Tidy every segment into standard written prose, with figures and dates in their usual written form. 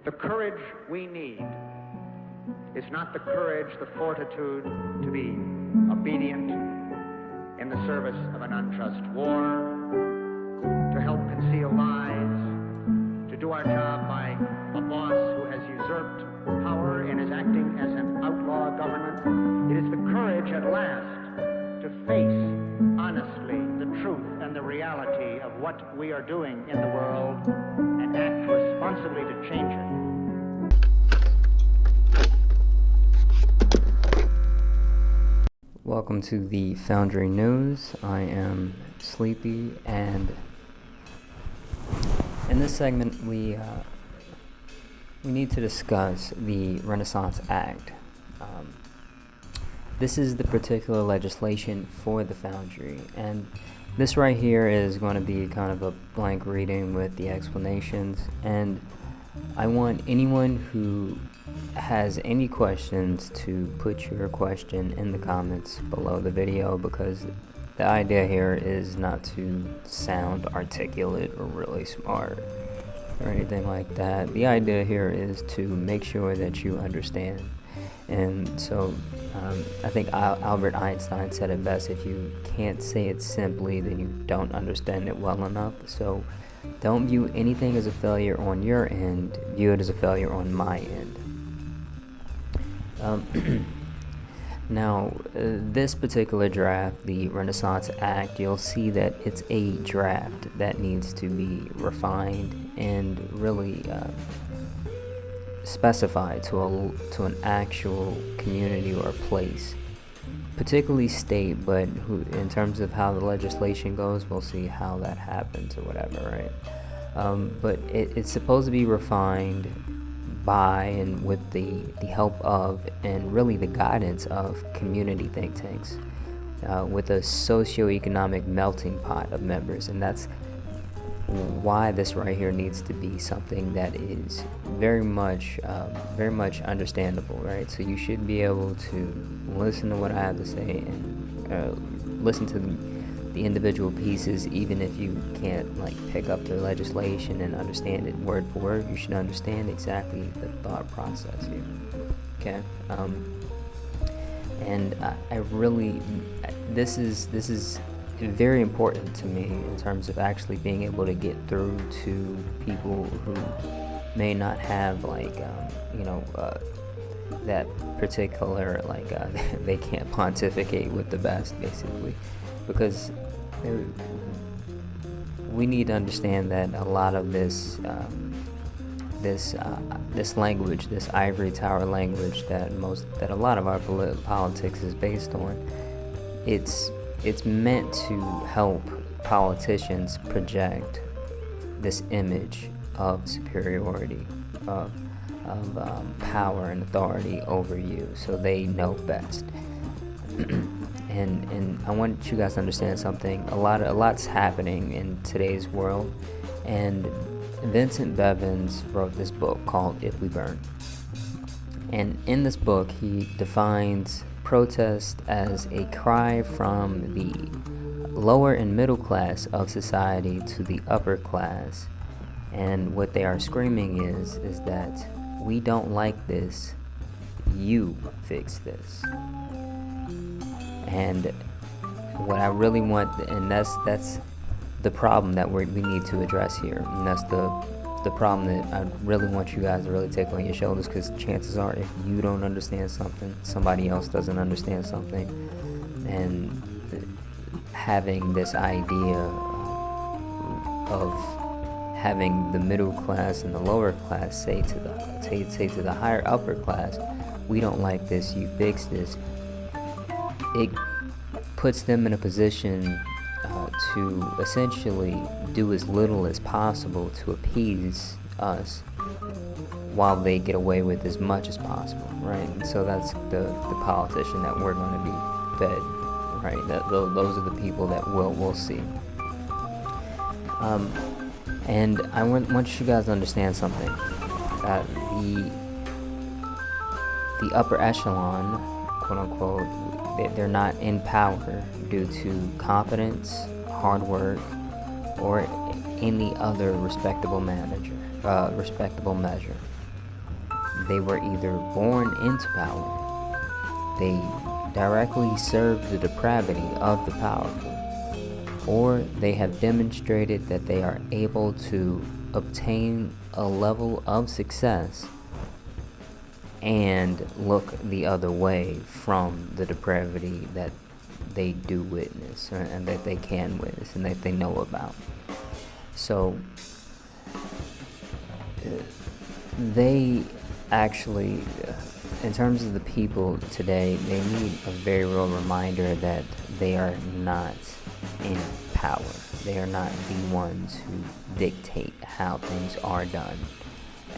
The courage we need is not the courage, the fortitude to be obedient in the service of an unjust war, to help conceal lies, to do our job by a boss who has usurped power and is acting as an outlaw government. It is the courage at last to face honestly the truth and the reality of what we are doing in the world and act responsibly to change it. Welcome to the Foundry News. I am Sleepy, and in this segment we need to discuss the Renaissance Act. This is the particular legislation for the Foundry, and this right here is going to be kind of a blank reading with the explanations, and I want anyone who has any questions to put your question in the comments below the video, because the idea here is not to sound articulate or really smart or anything like that. The idea here is to make sure that you understand. And so I think Albert Einstein said it best: if you can't say it simply, then you don't understand it well enough. So don't view anything as a failure on your end, view it as a failure on my end. Now, this particular draft, the Renaissance Act, you'll see that it's a draft that needs to be refined and really specified to an actual community or place, particularly state, but in terms of how the legislation goes, we'll see how that happens or whatever, right? But it's supposed to be refined by and with the help of and really the guidance of community think tanks, with a socioeconomic melting pot of members. And that's why this right here needs to be something that is very much understandable, right? So you should be able to listen to what I have to say and listen to the individual pieces, even if you can't pick up the legislation and understand it word for word. You should understand exactly the thought process here. Okay, and I really, this is very important to me in terms of actually being able to get through to people who may not have that particular they can't pontificate with the best, basically, because we need to understand that a lot of this language, this ivory tower language that a lot of our politics is based on, it's meant to help politicians project this image of superiority, of power and authority over you, so they know best. And I want you guys to understand something. A lot's happening in today's world, and Vincent Bevins wrote this book called If We Burn. And in this book, he defines protest as a cry from the lower and middle class of society to the upper class. And what they are screaming is that we don't like this, you fix this. And what I really want, and that's the problem that we need to address here, and that's the problem that I really want you guys to really take on your shoulders, because chances are, if you don't understand something, somebody else doesn't understand something. And having this idea of having the middle class and the lower class say to the higher upper class, we don't like this, you fix this, it puts them in a position to essentially do as little as possible to appease us, while they get away with as much as possible, right? And so that's the politician that we're going to be fed, right? Those are the people that we'll see. And I want you guys to understand something, that the upper echelon, quote unquote, they're not in power due to competence, hard work, or any other respectable measure. they were either born into power, they directly serve the depravity of the powerful, or they have demonstrated that they are able to obtain a level of success and look the other way from the depravity that they do witness, and that they can witness, and that they know about. So they actually, in terms of the people today, they need a very real reminder that they are not in power. They are not the ones who dictate how things are done.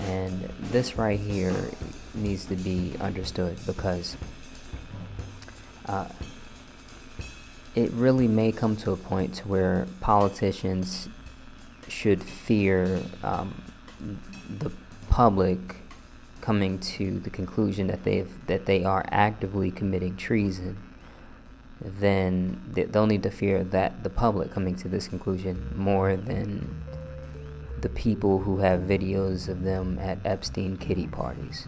And this right here needs to be understood, because it really may come to a point to where politicians should fear the public coming to the conclusion that they are actively committing treason. Then they'll need to fear that the public coming to this conclusion more than the people who have videos of them at Epstein kiddie parties.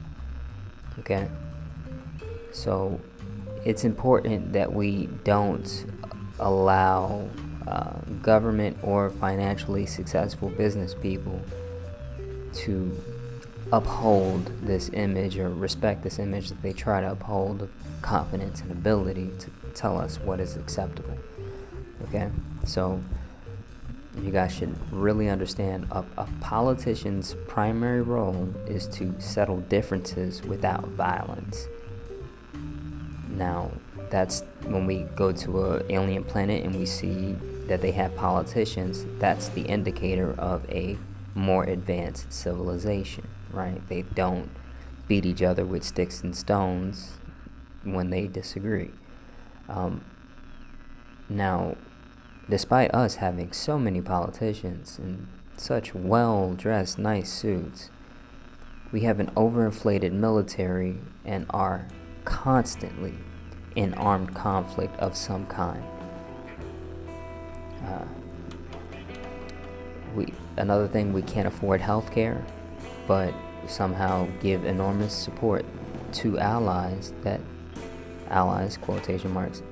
Okay? So it's important that we don't allow government or financially successful business people to uphold this image or respect this image that they try to uphold of confidence and ability to tell us what is acceptable. Okay? So you guys should really understand a politician's primary role is to settle differences without violence. Now, that's when we go to an alien planet and we see that they have politicians, that's the indicator of a more advanced civilization, right? They don't beat each other with sticks and stones when they disagree. Now, despite us having so many politicians in such well-dressed, nice suits, we have an overinflated military and are constantly in armed conflict of some kind. Another thing, we can't afford healthcare, but somehow give enormous support to allies, quotation marks,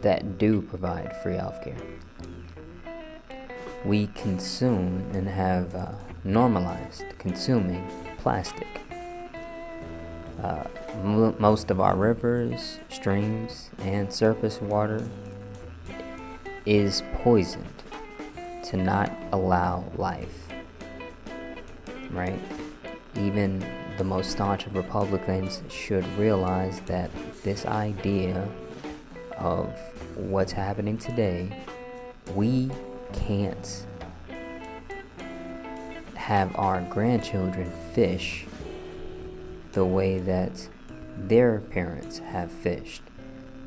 that do provide free healthcare. We consume and have normalized consuming plastic. Most of our rivers, streams, and surface water is poisoned to not allow life, right? Even the most staunch of Republicans should realize that this idea of what's happening today, we can't have our grandchildren fish the way that their parents have fished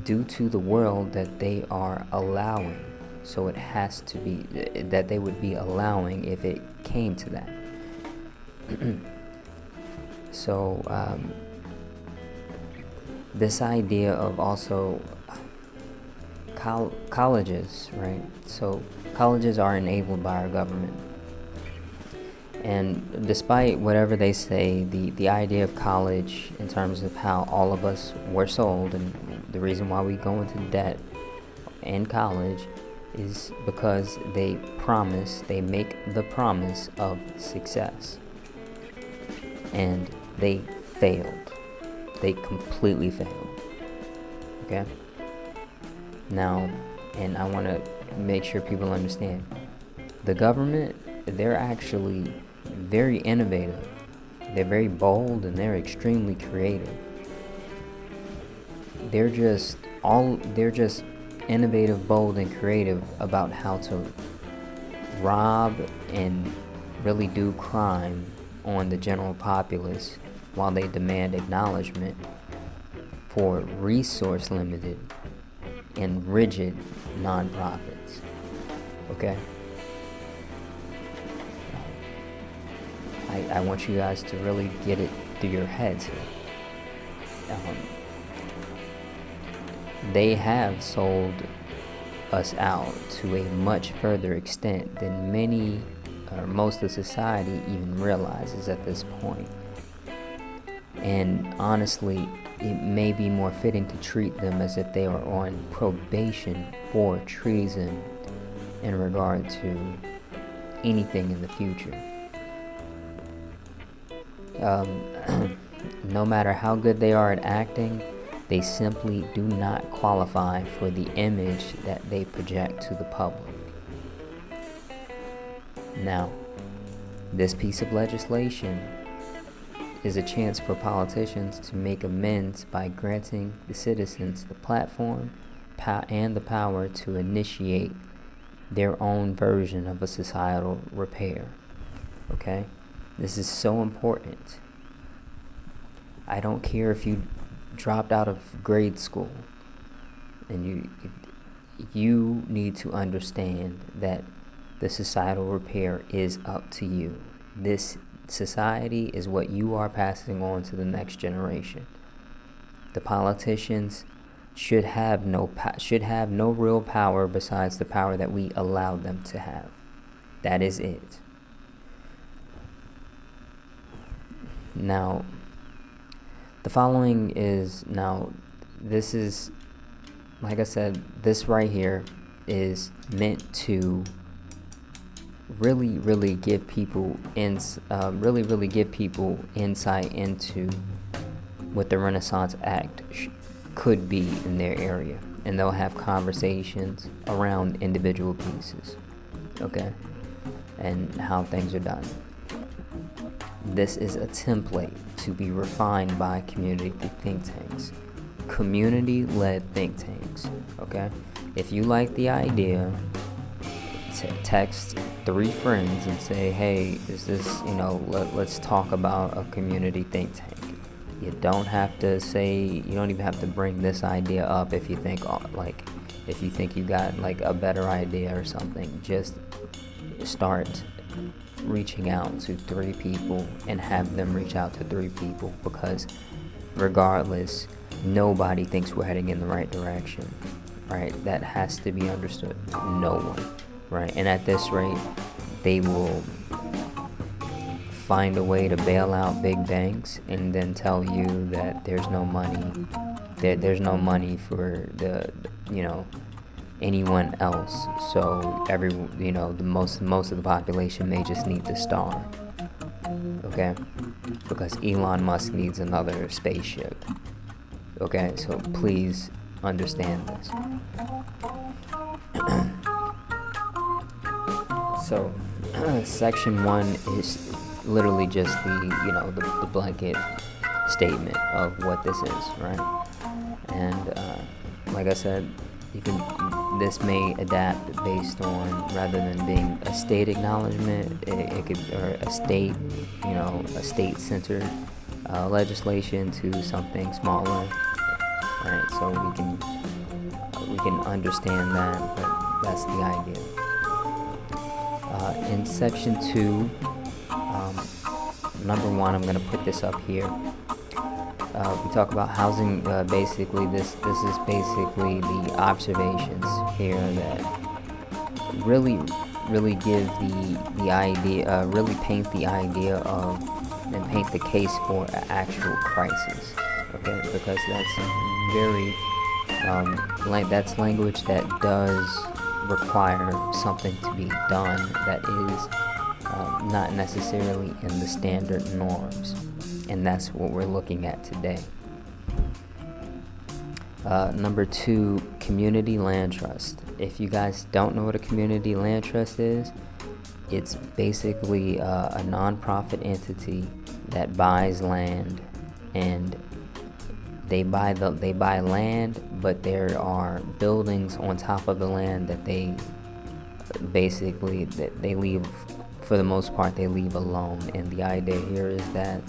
due to the world that they are allowing. So it has to be that they would be allowing if it came to that. So this idea of also colleges, right? So colleges are enabled by our government. And despite whatever they say, the idea of college, in terms of how all of us were sold, and the reason why we go into debt in college, is because they make the promise of success. And they failed. They completely failed. Okay? Now, and I want to make sure people understand, the government, they're actually very innovative. They're very bold, and they're extremely creative. They're just innovative, bold, and creative about how to rob and really do crime on the general populace while they demand acknowledgement for resource limited and rigid nonprofits. Okay? I want you guys to really get it through your heads here. They have sold us out to a much further extent than many or most of society even realizes at this point. And honestly, it may be more fitting to treat them as if they are on probation for treason in regard to anything in the future. No matter how good they are at acting, they simply do not qualify for the image that they project to the public. Now, this piece of legislation is a chance for politicians to make amends by granting the citizens the platform and the power to initiate their own version of a societal repair. Okay? This is so important. I don't care if you dropped out of grade school, and you need to understand that the societal repair is up to you. This society is what you are passing on to the next generation. The politicians should have no real power besides the power that we allowed them to have. That is it. Now, the following is, this is, like I said, this right here is meant to really give people insight into what the Renaissance Act could be in their area, and they'll have conversations around individual pieces, okay, and how things are done. This is a template to be refined by community think tanks, community-led think tanks, okay? If you like the idea, text 3 friends and say, hey, is this, let's talk about a community think tank. You don't even have to bring this idea up if you think, you got a better idea or something. Just start reaching out to 3 people and have them reach out to 3 people, because regardless, nobody thinks we're heading in the right direction, right? That has to be understood. No one, right? And at this rate, they will find a way to bail out big banks and then tell you that there's no money, for anyone else. So most of the population may just need to starve. Okay? Because Elon Musk needs another spaceship. Okay, so please understand this. So, section 1 is literally just the blanket statement of what this is, right? And like I said, this may adapt based on, rather than being a state acknowledgement, it could, or a state-centered legislation, to something smaller, right? So we can understand that, but that's the idea. In section 2, number 1, I'm going to put this up here. We talk about housing. Basically, this is basically the observations here that really give the idea, really paint the idea of, and paint the case for an actual crisis. Okay, because that's very that's language that does require something to be done that is not necessarily in the standard norms. And that's what we're looking at today. Number 2, community land trust. If you guys don't know what a community land trust is, it's basically a non-profit entity that buys land, and they buy land, but there are buildings on top of the land that they leave, for the most part, they leave alone. And the idea here is that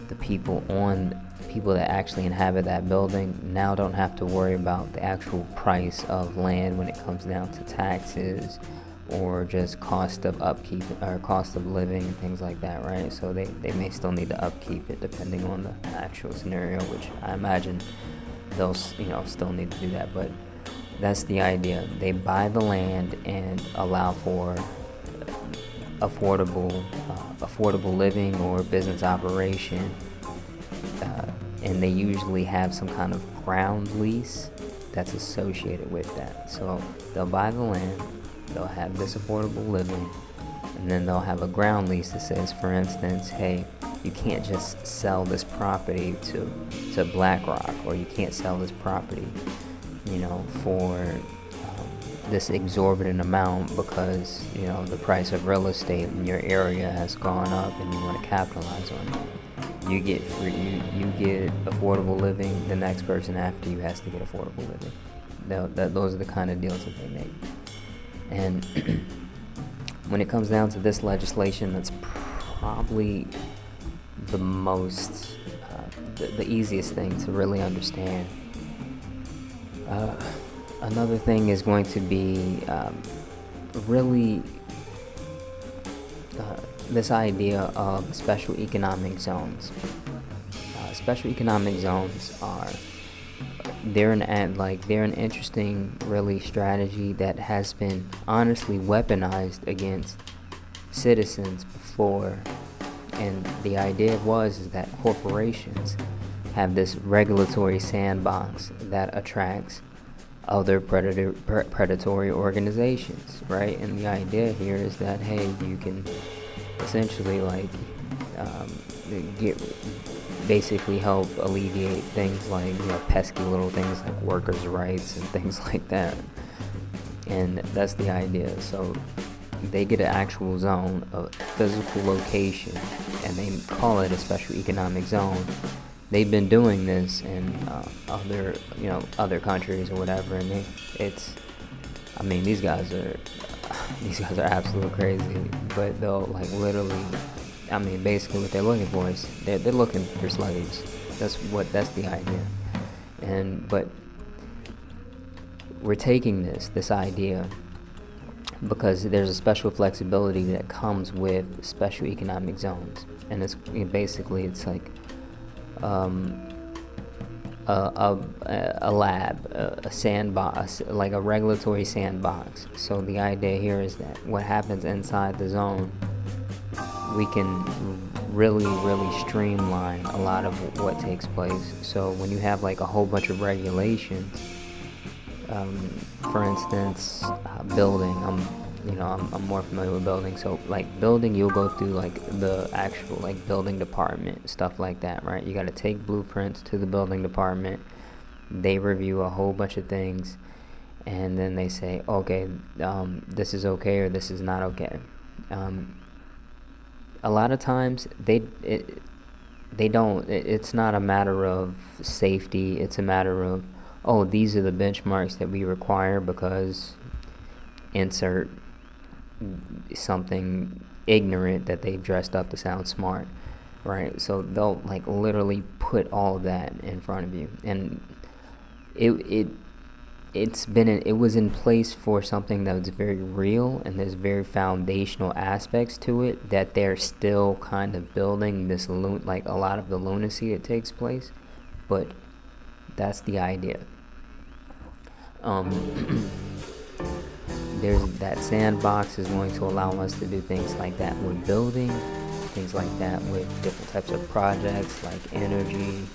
the people that actually inhabit that building now don't have to worry about the actual price of land when it comes down to taxes or just cost of upkeep or cost of living and things like that, right? So they may still need to upkeep it depending on the actual scenario, which I imagine they'll still need to do that. But that's the idea. They buy the land and allow for affordable living or business operation and they usually have some kind of ground lease that's associated with that. So they'll buy the land, they'll have this affordable living, and then they'll have a ground lease that says, for instance, hey, you can't just sell this property to BlackRock, or you can't sell this property, for this exorbitant amount because, the price of real estate in your area has gone up and you want to capitalize on it. You get free, you get affordable living, the next person after you has to get affordable living. Those are the kind of deals that they make. And when it comes down to this legislation, that's probably the most, the easiest thing to really understand. Another thing is going to be really this idea of special economic zones. Special economic zones they're an interesting really strategy that has been honestly weaponized against citizens before. And the idea is that corporations have this regulatory sandbox that attracts other predatory organizations, right? And the idea here is that, hey, you can essentially basically help alleviate things like pesky little things like workers' rights and things like that. And that's the idea. So they get an actual zone, a physical location, and they call it a special economic zone. They've been doing this in other countries or whatever, and these guys are absolutely crazy. But they'll literally, basically what they're looking for is they're looking for slaves. That's the idea. But we're taking this idea because there's a special flexibility that comes with special economic zones, and it's like a lab, a sandbox, like a regulatory sandbox. So the idea here is that what happens inside the zone, we can really streamline a lot of what takes place. So when you have a whole bunch of regulations, for instance, building, I'm more familiar with building. So building, you'll go through the actual building department, stuff like that, right? You got to take blueprints to the building department. They review a whole bunch of things, and then they say, okay, this is okay or this is not okay. A lot of times it's not a matter of safety. It's a matter of, these are the benchmarks that we require because insert something ignorant that they've dressed up to sound smart, right? So they'll literally put all of that in front of you, and it was in place for something that was very real, and there's very foundational aspects to it that they're still kind of building this a lot of the lunacy that takes place, but that's the idea. There's that sandbox is going to allow us to do things like that with building, things like that with different types of projects like energy,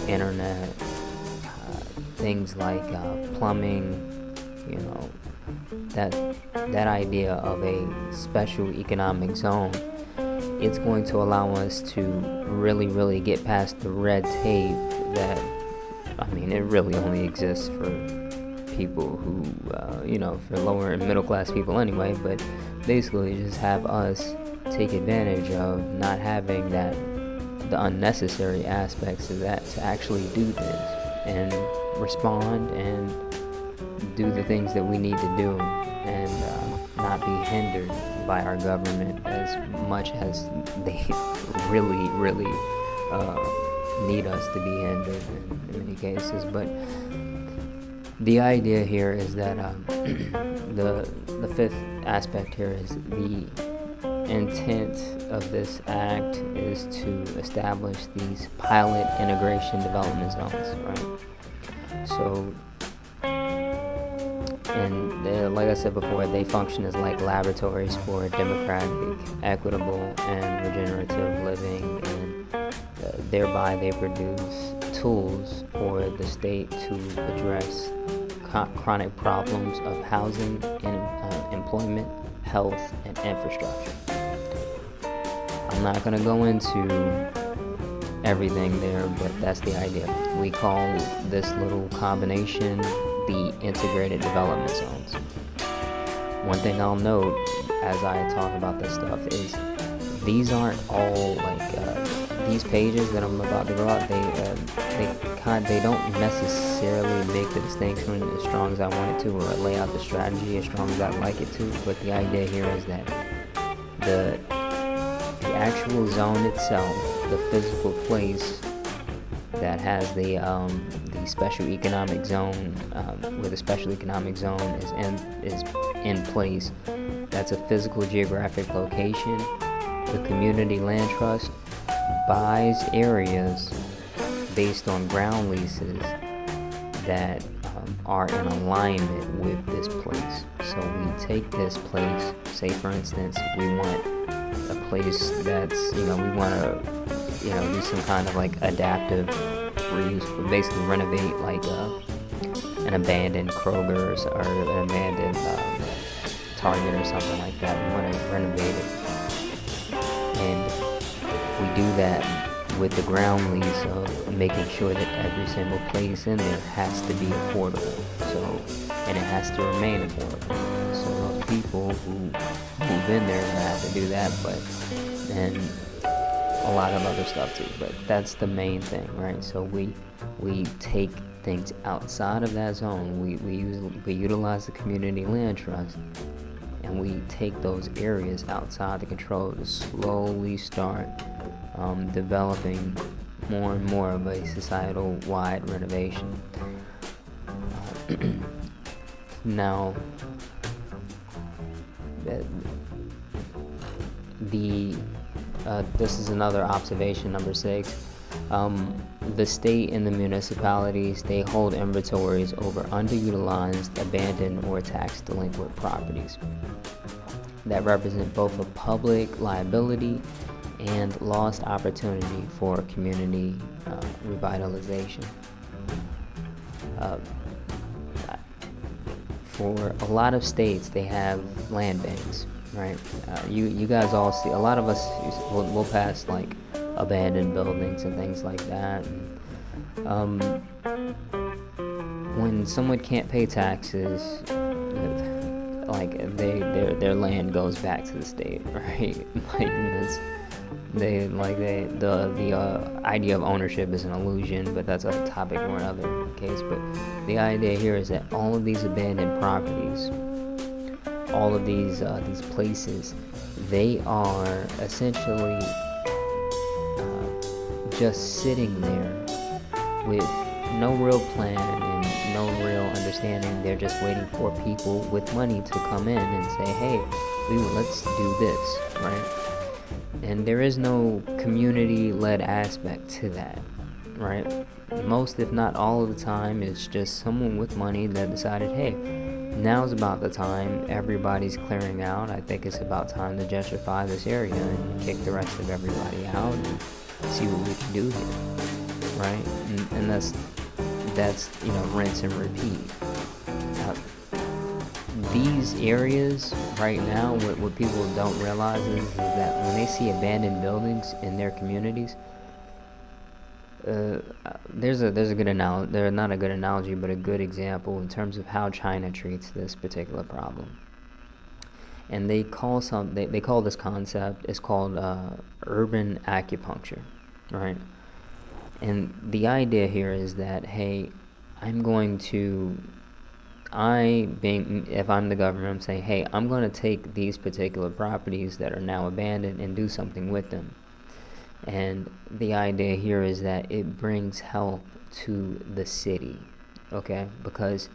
internet, things like plumbing, that idea of a special economic zone. It's going to allow us to really get past the red tape that, it really only exists for people who, for lower and middle class people anyway, but basically just have us take advantage of not having the unnecessary aspects of that to actually do this and respond and do the things that we need to do and not be hindered by our government as much as they really need us to be hindered in many cases. But the idea here is that the fifth aspect here is the intent of this act is to establish these pilot integration development zones, right? So, and like I said before, they function as laboratories for democratic, equitable, and regenerative living in thereby they produce tools for the state to address chronic problems of housing and employment, health, and infrastructure. I'm not going to go into everything there, but that's the idea. We call this little combination the integrated development zones. One thing I'll note as I talk about this stuff is these aren't all these pages that I'm about to go out. They don't necessarily make the distinction as strong as I want it to, or lay out the strategy as strong as I'd like it to. But the idea here is that the actual zone itself, the physical place that has the special economic zone, where the special economic zone is in place, that's a physical geographic location. The community land trust buys areas based on ground leases that are in alignment with this place. So we take this place, say for instance, we want a place that's, we want to, do some kind of like adaptive reuse, basically renovate like an abandoned Kroger or an abandoned Target or something like that. We want to renovate it. And we do that with the ground lease of making sure that every single place in there has to be affordable. And it has to remain affordable. So those people who move in there are gonna have to do that, and a lot of other stuff too. But that's the main thing, right? So we take things outside of that zone. We utilize the community land trust, and we take those areas outside the control to slowly start developing more and more of a societal-wide renovation. Now, this is another observation, number 6. The state and the municipalities, they hold inventories over underutilized, abandoned, or tax delinquent properties that represent both a public liability and lost opportunity for community revitalization. For a lot of states, they have land banks, right? You guys all see, a lot of us will pass like abandoned buildings and things like that. When someone can't pay taxes, like their land goes back to the state, right? The idea of ownership is an illusion, but that's a topic for another case. But the idea here is that all of these abandoned properties, all of these places, they are essentially just sitting there with no real plan and no real understanding. They're just waiting for people with money to come in and say, hey, let's do this, right? And there is no community-led aspect to that, right? Most, if not all of the time, it's just someone with money that decided, hey, now's about the time, everybody's clearing out, I think it's about time to gentrify this area and kick the rest of everybody out and see what we can do here, right? And that's rinse and repeat. These areas right now, what people don't realize is that when they see abandoned buildings in their communities, there's a good analogy. They're not a good analogy, but a good example in terms of how China treats this particular problem. And they call this concept, it's called urban acupuncture, right? And the idea here is that, hey, if I'm the government, I'm saying, hey, I'm going to take these particular properties that are now abandoned and do something with them. And the idea here is that it brings health to the city, okay? Because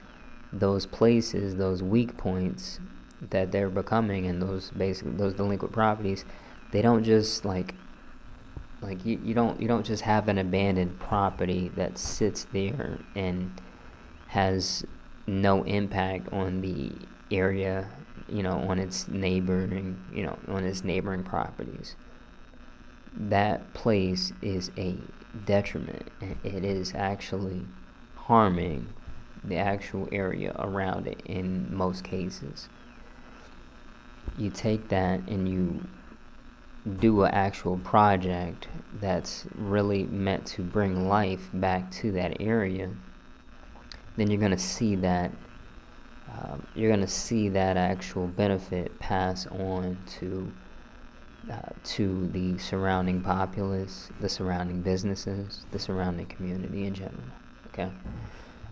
those places, those weak points that they're becoming, and those delinquent properties, they don't just you don't just have an abandoned property that sits there and has no impact on the area, on its neighboring properties. That place is a detriment. It is actually harming the actual area around it in most cases. You take that and you do an actual project that's really meant to bring life back to that area, then you're going to see that actual benefit pass on to the surrounding populace, the surrounding businesses, the surrounding community in general. Okay,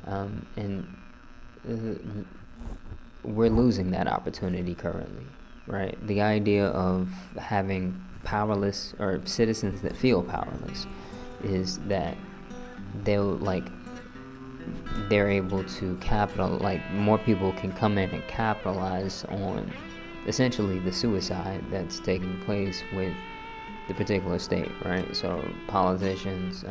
and we're losing that opportunity currently, right? The idea of having powerless or citizens that feel powerless is that they're able to more people can come in and capitalize on essentially the suicide that's taking place with the particular state, right? So politicians,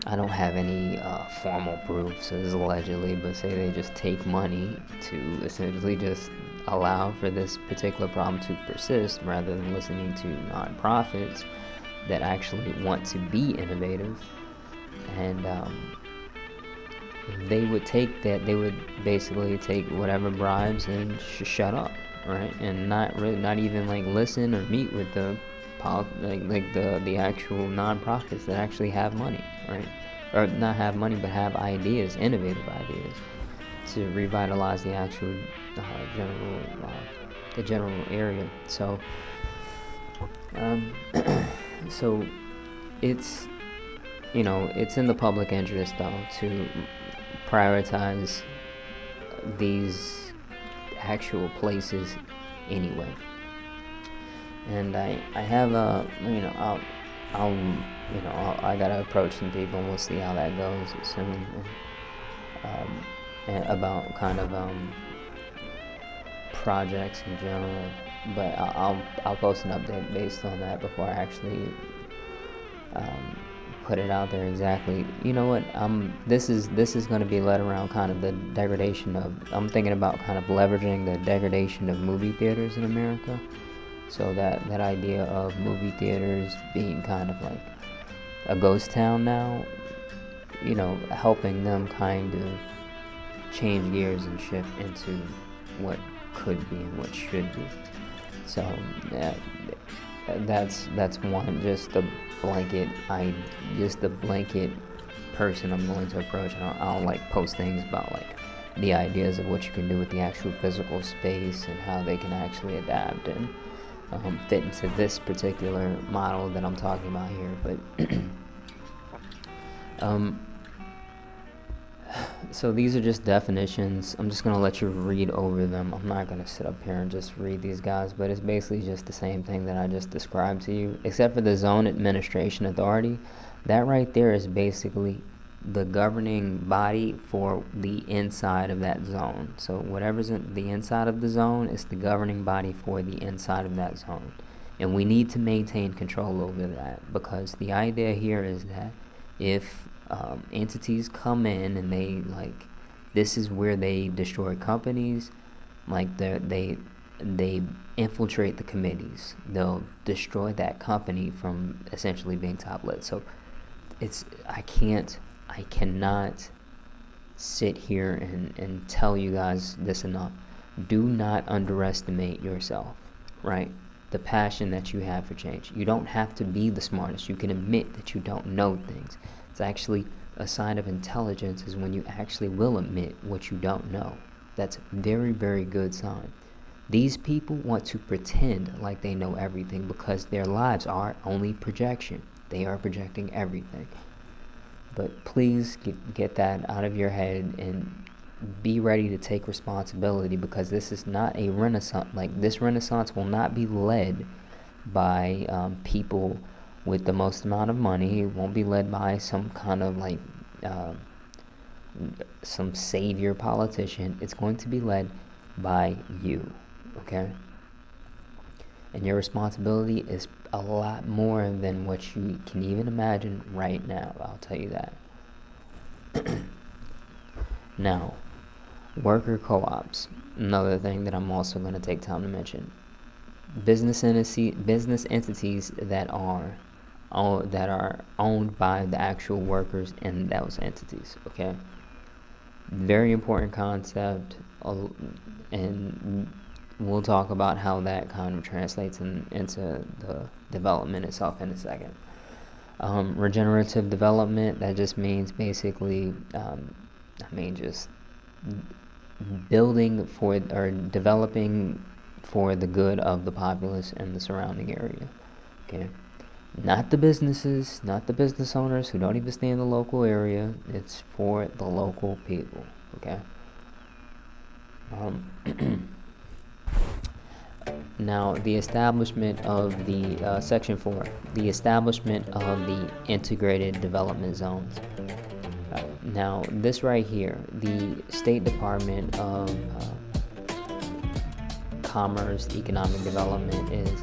I don't have any formal proofs, as allegedly, but say they just take money to essentially just allow for this particular problem to persist rather than listening to nonprofits that actually want to be innovative. And they would basically take whatever bribes and shut up, right? And not even listen or meet with the the actual nonprofits that actually have money, right? Or not have money, but have ideas, innovative ideas, to revitalize the actual general area. So, so it's it's in the public interest though to prioritize these actual places anyway. And I have I gotta approach some people and we'll see how that goes soon. And about kind of projects in general, but I'll post an update based on that before I actually put it out there exactly. You know what? This is going to be led around kind of the degradation of. I'm thinking about kind of leveraging the degradation of movie theaters in America. So that idea of movie theaters being kind of like a ghost town now, helping them kind of change gears and shift into what could be and what should be. So that's one, just the blanket person I'm going to approach, and I'll post things about the ideas of what you can do with the actual physical space and how they can actually adapt and fit into this particular model that I'm talking about here. But so these are just definitions. I'm just going to let you read over them. I'm not going to sit up here and just read these guys, but it's basically just the same thing that I just described to you, except for the Zone Administration Authority. That right there is basically the governing body for the inside of that zone. So whatever's in the inside of the zone is the governing body for the inside of that zone. And we need to maintain control over that, because the idea here is that if entities come in and they this is where they destroy companies, they infiltrate the committees, they'll destroy that company from essentially being top lit. So I cannot sit here and tell you guys this enough. Do not underestimate yourself, right? The passion that you have for change. You don't have to be the smartest. You can admit that you don't know things. It's actually a sign of intelligence is when you actually will admit what you don't know. That's a very, very good sign. These people want to pretend like they know everything because their lives are only projection. They are projecting everything. But please get that out of your head and be ready to take responsibility, because this is not a renaissance. This renaissance will not be led by people with the most amount of money. It won't be led by some kind of some savior politician. It's going to be led by you, okay? And your responsibility is a lot more than what you can even imagine right now. I'll tell you that. Now, worker co-ops. Another thing that I'm also going to take time to mention. Business entities that are that are owned by the actual workers in those entities. Okay, very important concept, and we'll talk about how that kind of translates into the development itself in a second. Regenerative development, that just means basically, just building for or developing for the good of the populace and the surrounding area. Okay, not the businesses, not the business owners who don't even stay in the local area. It's for the local people. Okay. Now, the establishment of the Section 4, the establishment of the integrated development zones. Now, this right here, the State Department of Commerce, Economic Development is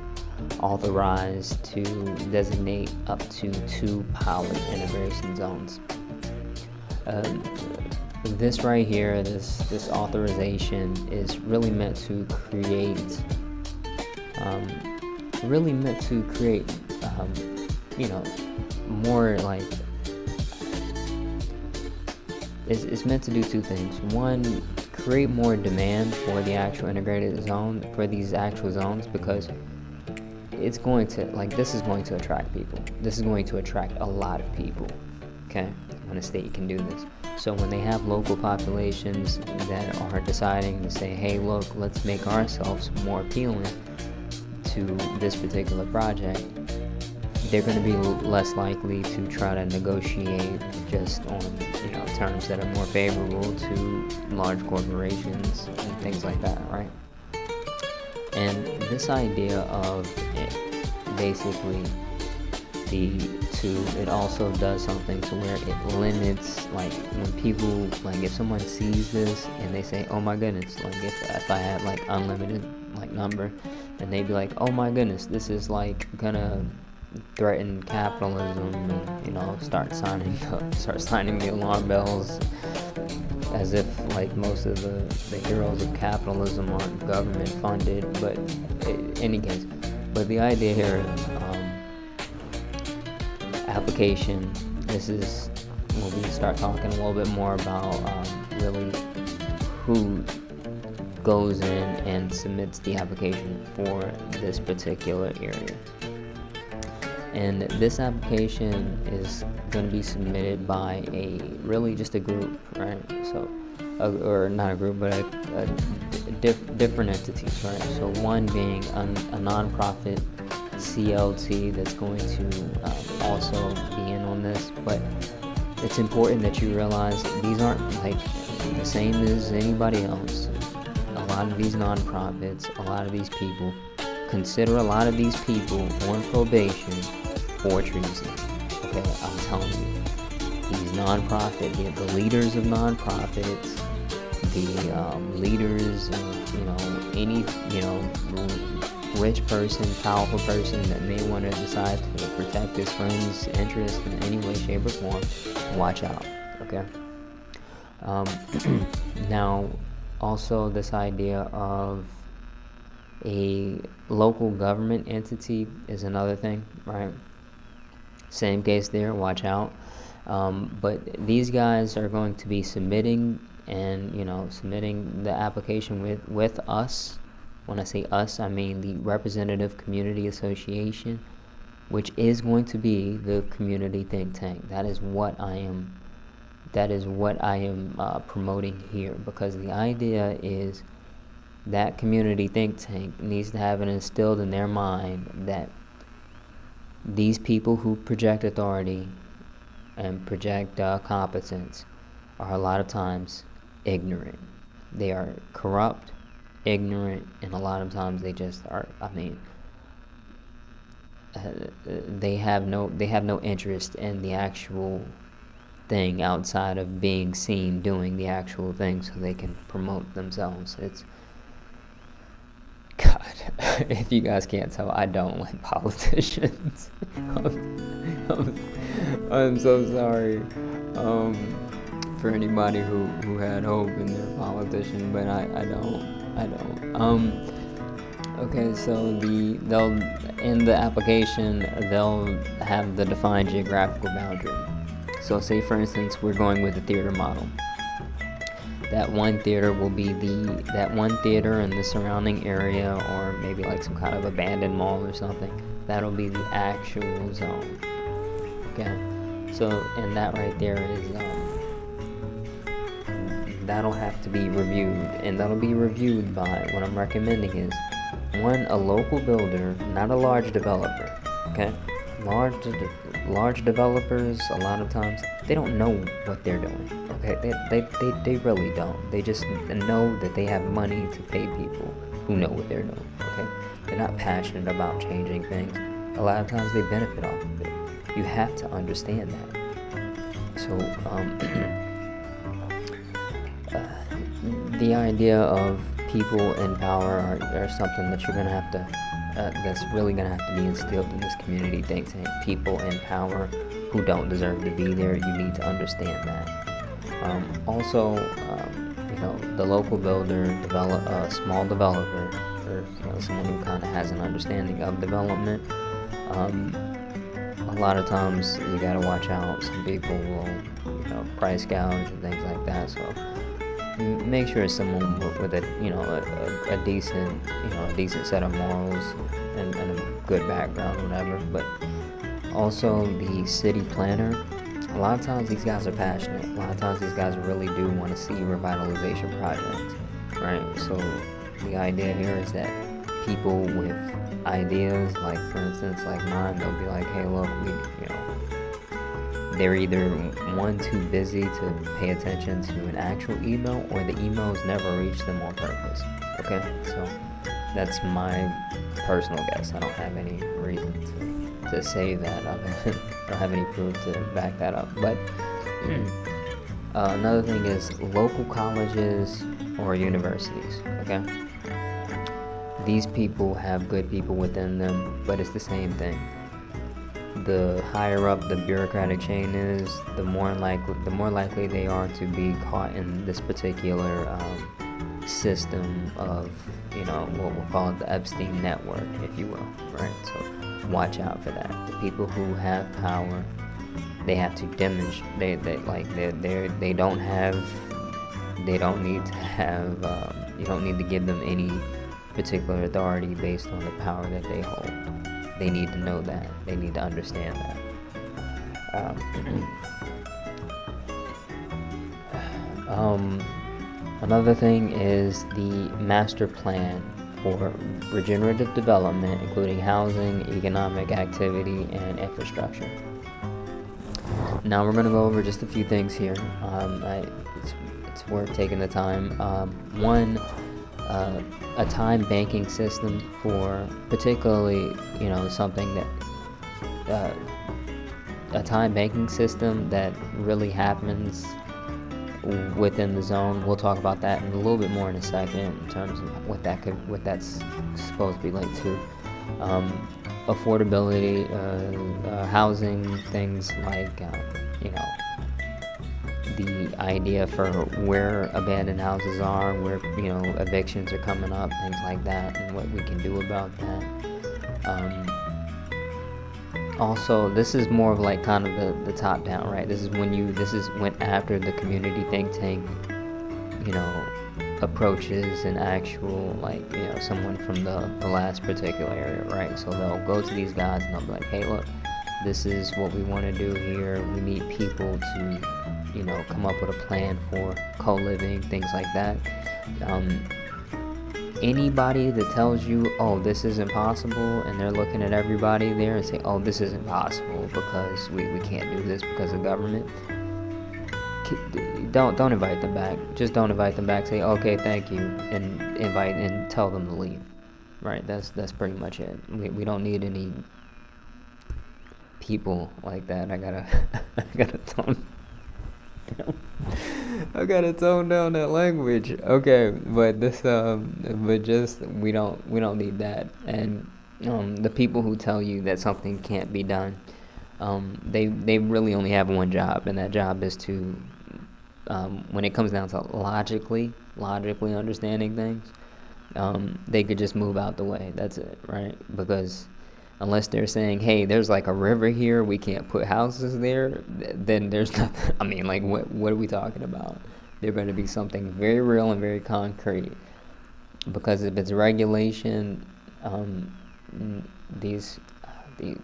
authorized to designate up to 2 pilot integration zones. This right here, this authorization is really meant to create, more like, it's meant to do 2 things. One, create more demand for the actual integrated zone, for these actual zones, because it's going to, this is going to attract people. This is going to attract a lot of people, okay, when a state can do this. So when they have local populations that are deciding to say, hey, look, let's make ourselves more appealing to this particular project, they're going to be less likely to try to negotiate just on, terms that are more favorable to large corporations and things like that, right? And this idea of basically it also does something to where it limits, when people, if someone sees this and they say, oh my goodness, if I had unlimited number, then they'd be like, oh my goodness, this is gonna threaten capitalism, and start signing the alarm bells, as if most of the heroes of capitalism aren't government funded. But in any case, the idea here, application, this is when we start talking a little bit more about really who goes in and submits the application for this particular area. And this application is going to be submitted by just a group, right? So, or not a group, but different entities, right? So one being a nonprofit CLT that's going to also be in on this. But it's important that you realize these aren't the same as anybody else. A lot of these nonprofits, a lot of these people consider a lot of these people on probation for treason. Okay, I'm telling you, these the leaders of nonprofits, the leaders of any rich person, powerful person that may want to decide to protect his friend's interest in any way, shape, or form, watch out. Okay. Now, also this idea of a local government entity is another thing, right? Same case there, watch out. But these guys are going to be submitting the application with us. When I say us, I mean the Representative Community Association, which is going to be the community think tank. That is what I am promoting here, because the idea is that community think tank needs to have it instilled in their mind that these people who project authority and project competence are a lot of times ignorant. They are corrupt, ignorant, and a lot of times they just are. They have no interest in the actual thing outside of being seen doing the actual thing so they can promote themselves. It's God. If you guys can't tell, I don't like politicians. I'm so sorry for anybody who had hope in their politician, but I don't. Okay, so in the application, they'll have the defined geographical boundary. So say for instance, we're going with the theater model. That one theater will be that one theater in the surrounding area, or maybe like some kind of abandoned mall or something. That'll be the actual zone. Okay, so and that right there is that'll have to be reviewed, and that'll be reviewed by, what I'm recommending is, one, a local builder, not a large developer. Okay, large developers, a lot of times they don't know what they're doing. Okay, they really don't. They just know that they have money to pay people who know what they're doing. Okay, they're not passionate about changing things. A lot of times they benefit off of it. You have to understand that. So the idea of people in power are something that you're gonna have to that's really gonna have to be instilled in this community think tank. People in power who don't deserve to be there, you need to understand that. Also, the local builder, small developer, or someone who kind of has an understanding of development. A lot of times you gotta watch out. Some people will, price gouge and things like that. So make sure it's someone with a decent set of morals and a good background, or whatever. But also the city planner. A lot of times these guys are passionate. A lot of times these guys really do want to see revitalization projects, right? So the idea here is that people with ideas, like for instance, like mine, they'll be like, hey, look, they're either one, too busy to pay attention to an actual email, or the emails never reach them on purpose. Okay, so that's my personal guess. I don't have any reason to say that. I don't have any proof to back that up. But another thing is local colleges or universities. Okay, these people have good people within them, but it's the same thing. The higher up the bureaucratic chain is, the more likely they are to be caught in this particular system of, what we'll call it the Epstein network, if you will, right? So watch out for that. The people who have power, they have to demonstrate. They don't need to have. You don't need to give them any particular authority based on the power that they hold. They need to know that. They need to understand that. Another thing is the master plan for regenerative development, including housing, economic activity, and infrastructure. Now we're going to go over just a few things here. It's worth taking the time. One, a time banking system for particularly, something that a time banking system that really happens within the zone. We'll talk about that in a little bit more in a second in terms of what that's supposed to be linked to. Affordability, housing, things like the idea for where abandoned houses are, where evictions are coming up, things like that, and what we can do about that. Also, this is more of like kind of the top down, right? This is when after the community think tank, approaches an actual someone from the last particular area, right? So they'll go to these guys and they'll be like, hey, look, this is what we want to do here. We need people to come up with a plan for co-living, things like that. Anybody that tells you, oh, this is impossible, and they're looking at everybody there and say, oh, this is impossible because we can't do this because of government, don't invite them back. Just don't invite them back. Say, okay, thank you, and invite and tell them to leave. Right, that's pretty much it. We don't need any people like that. I gotta tone down that language. Okay, but we don't need that. And the people who tell you that something can't be done, they really only have one job, and that job is to, when it comes down to logically understanding things, they could just move out the way. That's it, right? Because unless they're saying, hey, there's like a river here, we can't put houses there, then there's nothing. I mean, like, what are we talking about? They're going to be something very real and very concrete. Because if it's regulation, these, the,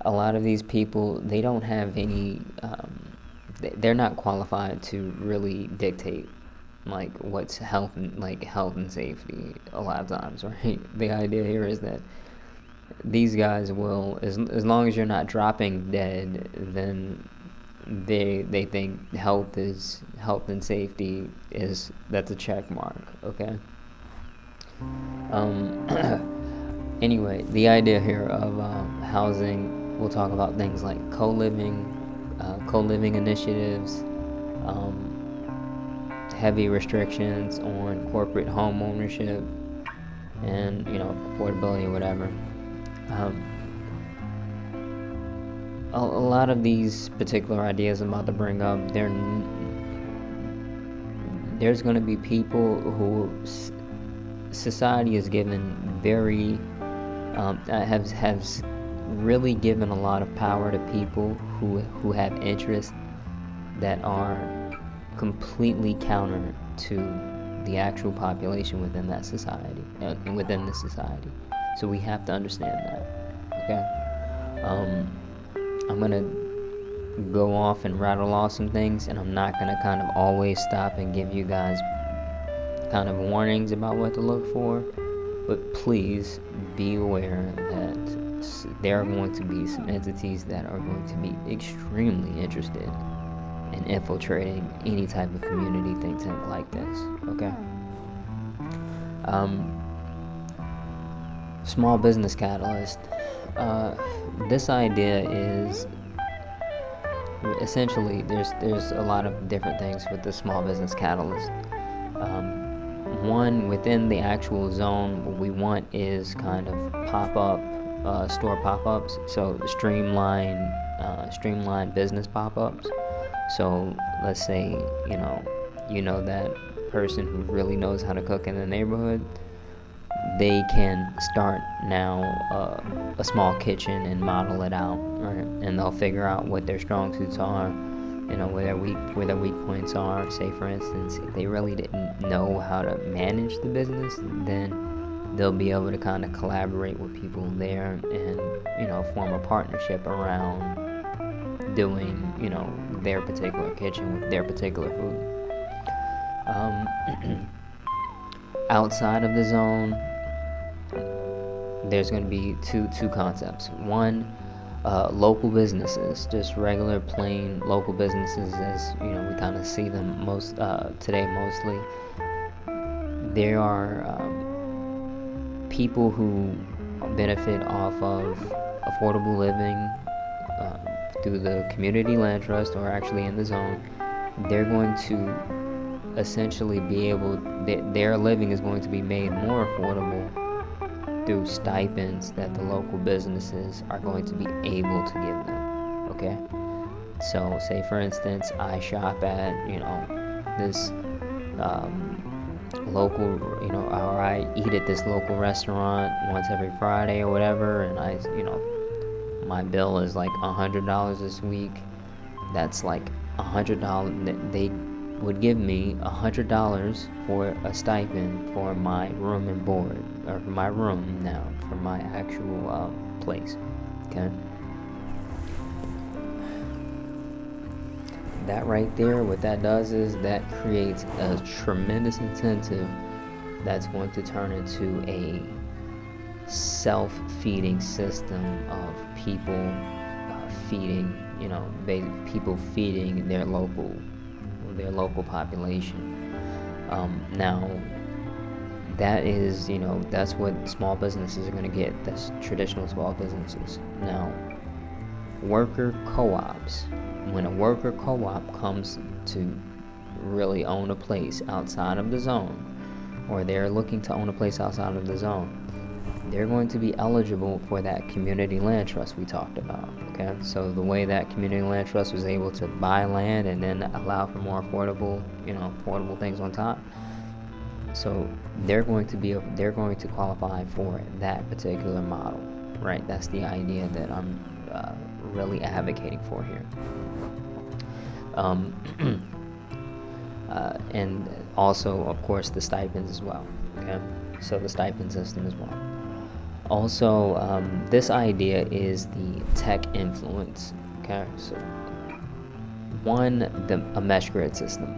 a lot of these people, they don't have any, they're not qualified to really dictate like what's health and safety a lot of times, right? The idea here is that these guys will, as long as you're not dropping dead, then they think health and safety that's a check mark, okay? Anyway, the idea here of housing, we'll talk about things like co-living initiatives, heavy restrictions on corporate home ownership, and affordability or whatever. A lot of these particular ideas I'm about to bring up, there's going to be people who society has given very has really given a lot of power to people who have interests that are completely counter to the actual population within that society and within the society. So we have to understand that. Okay. I'm gonna go off and rattle off some things, and I'm not gonna kind of always stop and give you guys kind of warnings about what to look for, but please be aware that there are going to be some entities that are going to be extremely interested in infiltrating any type of community think tank like this. Okay. Small business catalyst. This idea is essentially there's a lot of different things with the small business catalyst. One, within the actual zone, what we want is kind of pop-up store pop-ups. So streamline business pop-ups. So let's say you know that person who really knows how to cook in the neighborhood. They can start now a small kitchen and model it out, right? And they'll figure out what their strong suits are, where their weak points are. Say, for instance, if they really didn't know how to manage the business, then they'll be able to kind of collaborate with people there and form a partnership around doing their particular kitchen with their particular food. Outside of the zone, there's going to be two concepts. One, local businesses, just regular plain local businesses, as we kind of see them today mostly. There are people who benefit off of affordable living through the community land trust, or actually in the zone. They're going to essentially be able, their living is going to be made more affordable through stipends that the local businesses are going to be able to give them. Okay, so say for instance I shop at this local or I eat at this local restaurant once every Friday or whatever, and my bill is like $100 this week. That's like $100. They would give me $100 for a stipend for my room and board, or for my room now, for my actual place. Okay. That right there, what that does is that creates a tremendous incentive that's going to turn into a self-feeding system of people feeding, people feeding their local population. Now, that is, that's what small businesses are going to get. That's traditional small businesses. Now, worker co-ops. When a worker co-op comes to really own a place outside of the zone, or they're looking to own a place outside of the zone, they're going to be eligible for that community land trust we talked about. Okay, so the way that community land trust was able to buy land and then allow for more affordable things on top. So they're going to qualify for that particular model. right? That's the idea that I'm really advocating for here. And also, of course, the stipends as well. Okay, so the stipend system as well. Also, this idea is the tech influence. Okay, so a mesh grid system.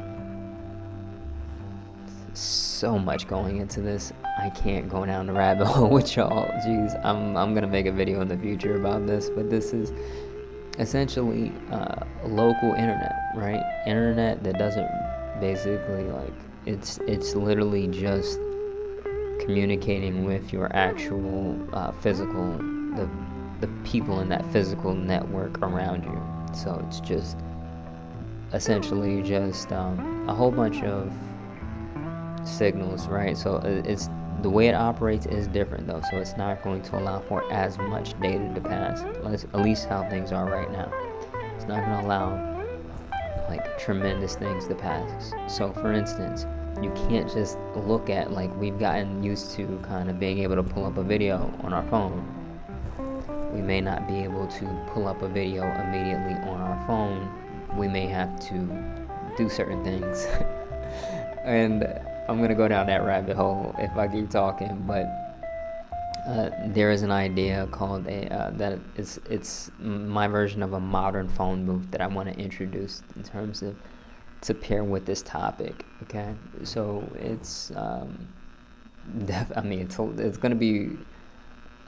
So much going into this. I can't go down the rabbit hole with y'all. Jeez, I'm gonna make a video in the future about this, but this is essentially local internet, right? Internet that doesn't basically like it's literally just communicating with your actual physical the people in that physical network around you. So it's just essentially just a whole bunch of signals, right? So it's the way it operates is different though, so it's not going to allow for as much data to pass, at least how things are right now. It's not going to allow like tremendous things to pass. So for instance, you can't just look at, like, we've gotten used to kind of being able to pull up a video on our phone. We may not be able to pull up a video immediately on our phone. We may have to do certain things. And I'm going to go down that rabbit hole if I keep talking, but there is an idea called that it's my version of a modern phone booth that I want to introduce in terms of to pair with this topic. Okay, so it's it's going to be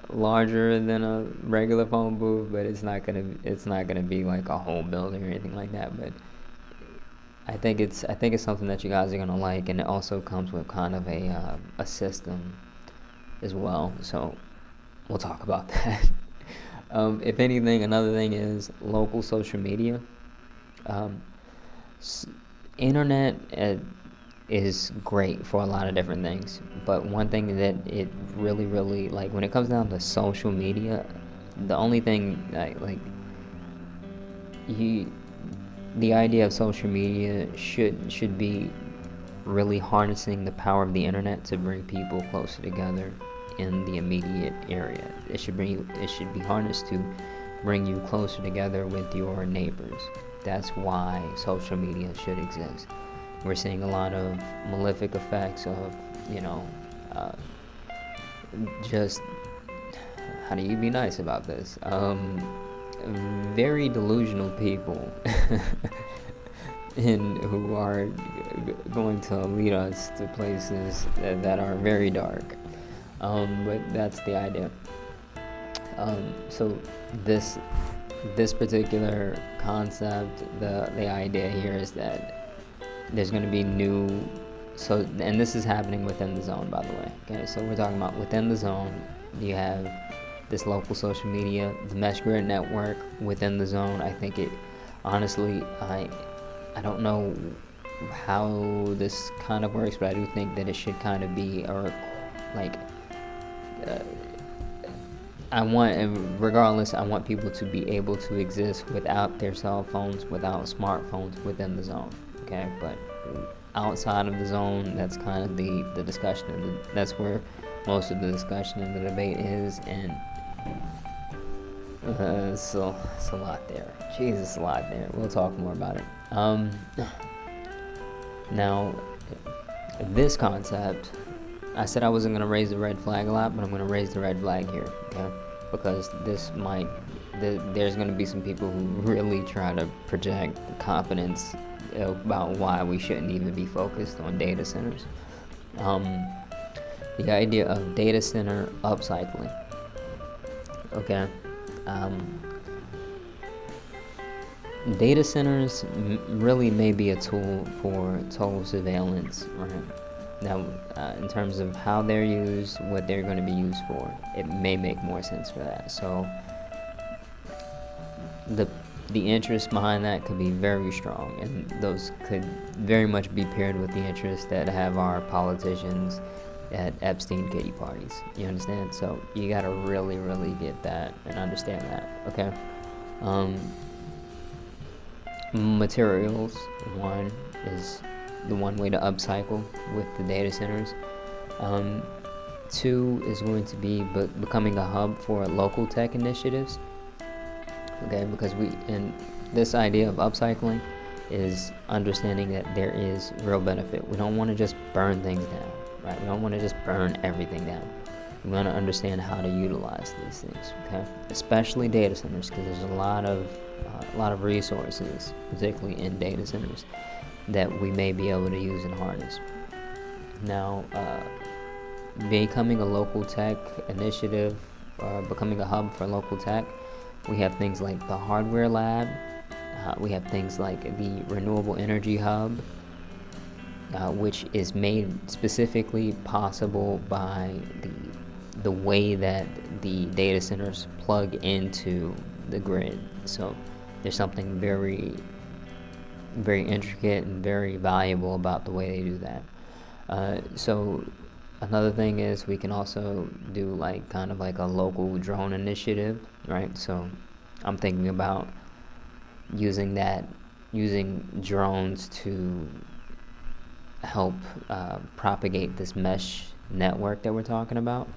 larger than a regular phone booth, but it's not gonna be like a whole building or anything like that. But I think it's something that you guys are gonna like, and it also comes with kind of a system as well. So we'll talk about that. If anything, another thing is local social media. Internet is great for a lot of different things, but one thing that it really like when it comes down to social media, the only thing the idea of social media should be really harnessing the power of the internet to bring people closer together in the immediate area. It should be harnessed to bring you closer together with your neighbors. That's why social media should exist. We're seeing a lot of malefic effects of, just, how do you be nice about this? Very delusional people who are going to lead us to places that are very dark. But that's the idea. So this particular concept, the idea here is that there's going to be and this is happening within the zone, by the way. Okay, so we're talking about within the zone, you have this local social media, the mesh grid network within the zone. I think honestly, I don't know how this kind of works, but I do think that it should kind of be I want people to be able to exist without their cell phones, without smartphones within the zone. Okay, but outside of the zone, that's kind of the discussion. That's where most of the discussion and the debate is, and so it's a lot there. Jesus, a lot there. We'll talk more about it. Now, this concept, I said I wasn't going to raise the red flag a lot, but I'm going to raise the red flag here, okay? Because there's going to be some people who really try to project confidence about why we shouldn't even be focused on data centers. The idea of data center upcycling, okay? Data centers really may be a tool for total surveillance, right? Now, in terms of how they're used, what they're going to be used for, it may make more sense for that. So the interest behind that could be very strong, and those could very much be paired with the interests that have our politicians at Epstein kitty parties. You understand? So you got to really get that and understand that. Okay. Materials, one is the one way to upcycle with the data centers. 2 is going to be becoming a hub for local tech initiatives. Okay, because and this idea of upcycling is understanding that there is real benefit. We don't want to just burn things down, right? We don't want to just burn everything down. We want to understand how to utilize these things, okay? Especially data centers, because there's a lot of resources, particularly in data centers, that we may be able to use and harness. Now, becoming a local tech initiative, becoming a hub for local tech, we have things like the hardware lab. We have things like the renewable energy hub, which is made specifically possible by the way that the data centers plug into the grid. So there's something very, very intricate and very valuable about the way they do that. So another thing is we can also do like kind of like a local drone initiative, right? So I'm thinking about using drones to help propagate this mesh network that we're talking about.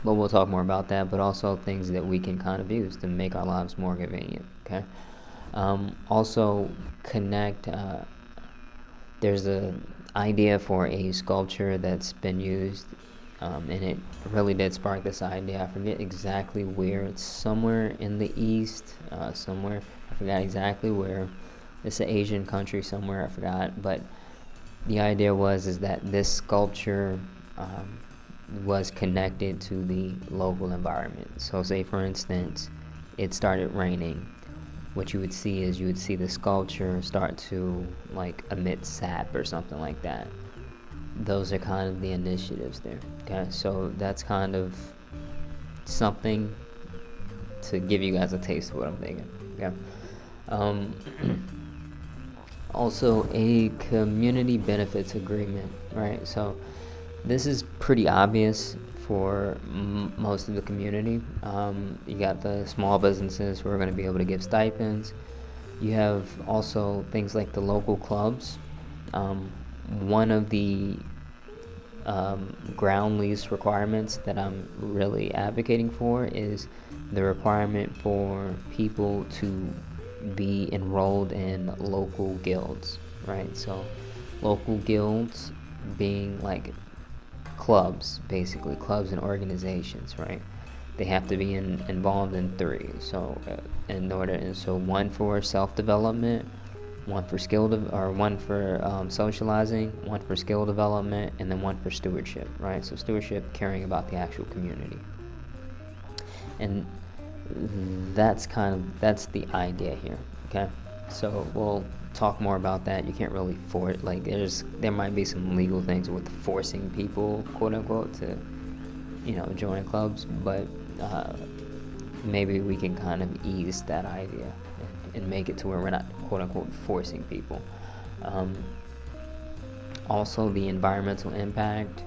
But we'll talk more about that, but also things that we can kind of use to make our lives more convenient, okay? Also connect, there's an idea for a sculpture that's been used, and it really did spark this idea. I forget exactly where. It's somewhere in the east, somewhere. I forgot exactly where. It's an Asian country somewhere, I forgot. But the idea is that this sculpture was connected to the local environment. So say, for instance, it started raining. What you would see is the sculpture start to like emit sap or something like that. Those are kind of the initiatives there. Okay, so that's kind of something to give you guys a taste of what I'm thinking. Okay. Also, a community benefits agreement, right? So this is pretty obvious for most of the community. You got the small businesses who are going to be able to give stipends. You have also things like the local clubs. One of the ground lease requirements that I'm really advocating for is the requirement for people to be enrolled in local guilds, right? So local guilds being like clubs, basically clubs and organizations, right? They have to be involved in 3. So so one for self-development, one for one for socializing, one for skill development, and then one for stewardship, right? So stewardship, caring about the actual community, and that's the idea here. Okay, so we'll talk more about that. You can't really there might be some legal things with forcing people, quote unquote, to join clubs, but maybe we can kind of ease that idea and make it to where we're not, quote unquote, forcing people. Also, the environmental impact.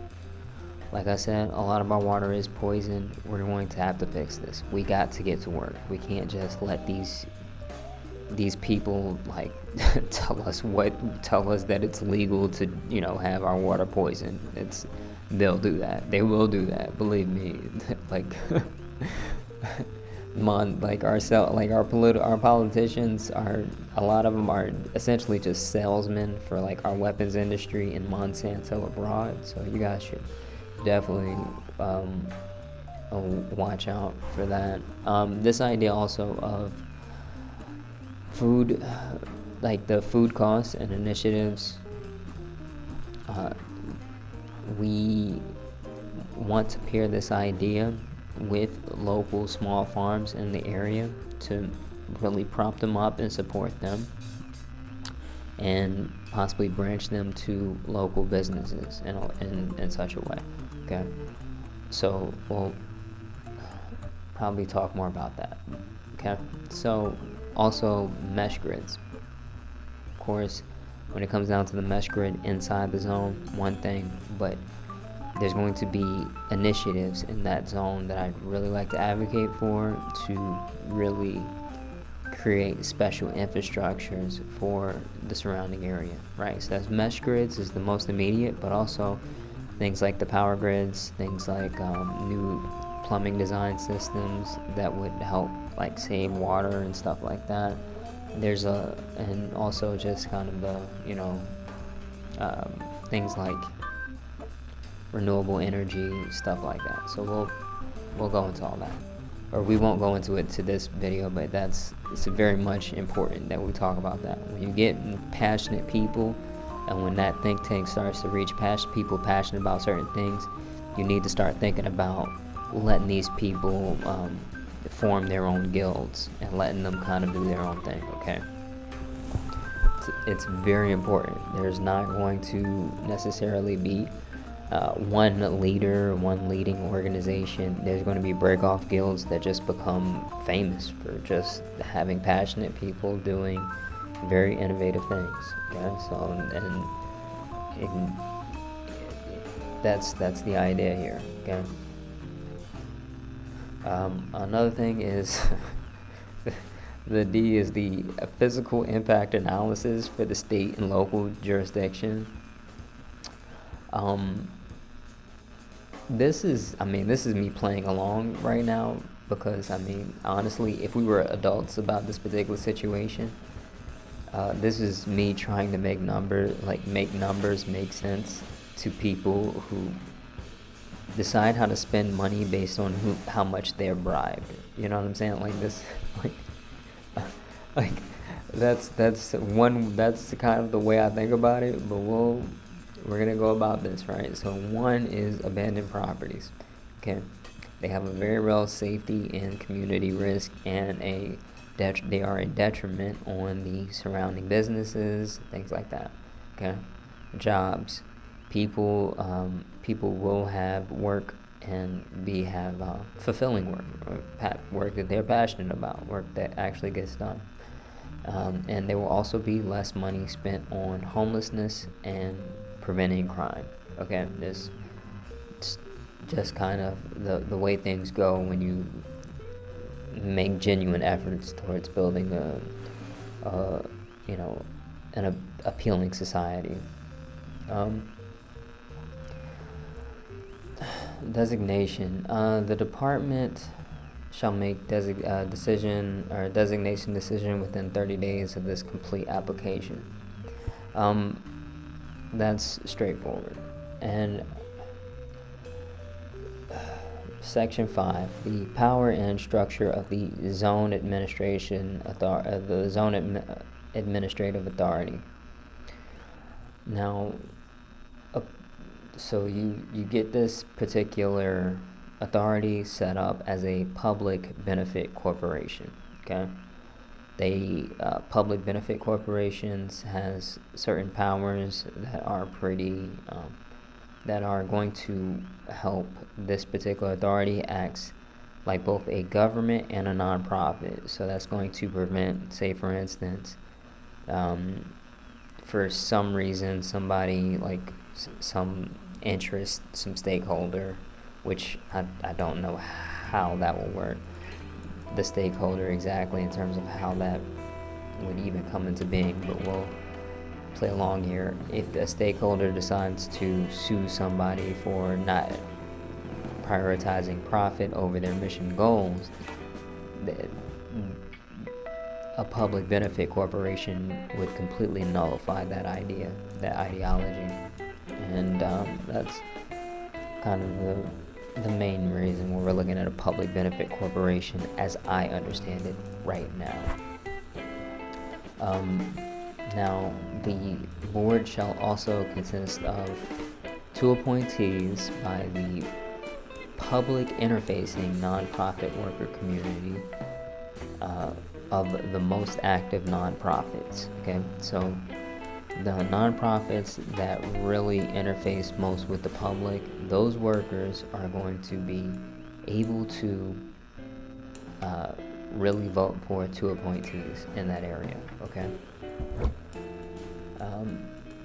Like I said, a lot of our water is poisoned. We're going to have to fix this. We got to get to work. We can't just let these people like tell us that it's legal to have our water poisoned. They'll do that. They will do that. Believe me. Our politicians a lot of them are essentially just salesmen for like our weapons industry and Monsanto abroad. So you guys should definitely watch out for that. This idea also of food, like the food costs and initiatives, we want to pair this idea with local small farms in the area to really prop them up and support them, and possibly branch them to local businesses in such a way. Okay, so we'll probably talk more about that. Okay, so also mesh grids. Of course, when it comes down to the mesh grid inside the zone, one thing, but there's going to be initiatives in that zone that I'd really like to advocate for to really create special infrastructures for the surrounding area, right? So that's mesh grids is the most immediate, but also things like the power grids, things like new plumbing design systems that would help like save water and stuff like that. And also just kind of the, things like renewable energy, stuff like that. So we'll go into all that, or we won't go into it to this video, but it's very much important that we talk about that. When you get passionate people, and when that think tank starts to reach people passionate about certain things, you need to start thinking about letting these people form their own guilds and letting them kind of do their own thing, okay? It's very important. There's not going to necessarily be one leader, one leading organization. There's going to be break-off guilds that just become famous for just having passionate people doing very innovative things, okay? So, and that's the idea here, okay? Another thing is the D is the physical impact analysis for the state and local jurisdiction. This is me playing along right now, because honestly, if we were adults about this particular situation, this is me trying to make numbers make sense to people who decide how to spend money based on how much they're bribed. You know what I'm saying? Like this, that's kind of the way I think about it. But we're gonna go about this, right? So one is abandoned properties. Okay, they have a very real safety and community risk, and they are a detriment on the surrounding businesses, things like that. Okay, jobs. People will have work and have fulfilling work, or work that they're passionate about, work that actually gets done. And there will also be less money spent on homelessness and preventing crime. Okay, it's just kind of the way things go when you make genuine efforts towards building an appealing society. Designation. The department shall make designation decision within 30 days of this complete application. That's straightforward. And Section 5, the power and structure of the zone administrative authority. Now, so you get this particular authority set up as a public benefit corporation, okay? Public benefit corporations has certain powers that are that are going to help. This particular authority acts like both a government and a nonprofit. So that's going to prevent, say for instance, for some reason, somebody like some interest, some stakeholder, which I don't know how that will work, the stakeholder exactly in terms of how that would even come into being, but we'll play along here. If a stakeholder decides to sue somebody for not prioritizing profit over their mission goals, a public benefit corporation would completely nullify that ideology. And that's kind of the main reason we're looking at a public benefit corporation as I understand it right now. Now, the board shall also consist of 2 appointees by the public interfacing nonprofit worker community of the most active nonprofits. Okay, so the nonprofits that really interface most with the public, those workers are going to be able to really vote for 2 appointees in that area. Okay.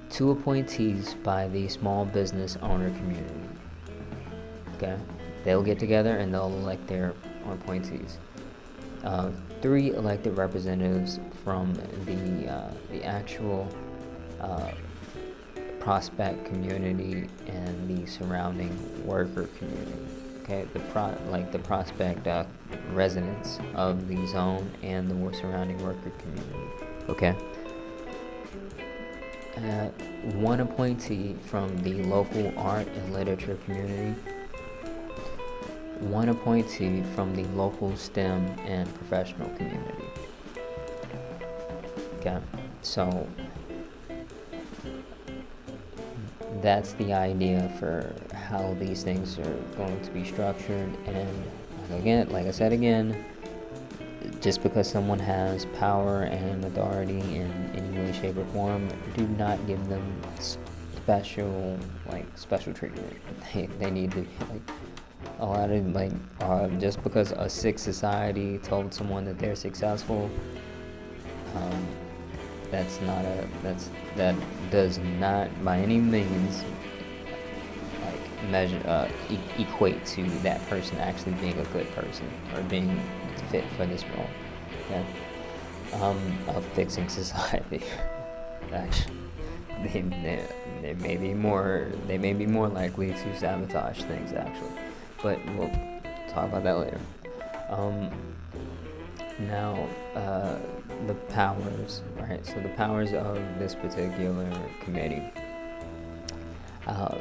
2 appointees by the small business owner community. Okay, they'll get together and they'll elect their appointees. 3 elected representatives from the actual prospect community and the surrounding worker community. Okay, the prospect residents of the zone and the surrounding worker community. Okay. One appointee from the local art and literature community, one appointee from the local STEM and professional community. Okay, so that's the idea for how these things are going to be structured. And like I said again, just because someone has power and authority in any way, shape, or form, do not give them special treatment. They need to, a lot of, just because a sick society told someone that they're successful, that does not by any means equate to that person actually being a good person or being fit for this role. Okay? Of fixing society. Actually, they may be more likely to sabotage things, actually, but we'll talk about that later. Now, the powers, right? So the powers of this particular committee,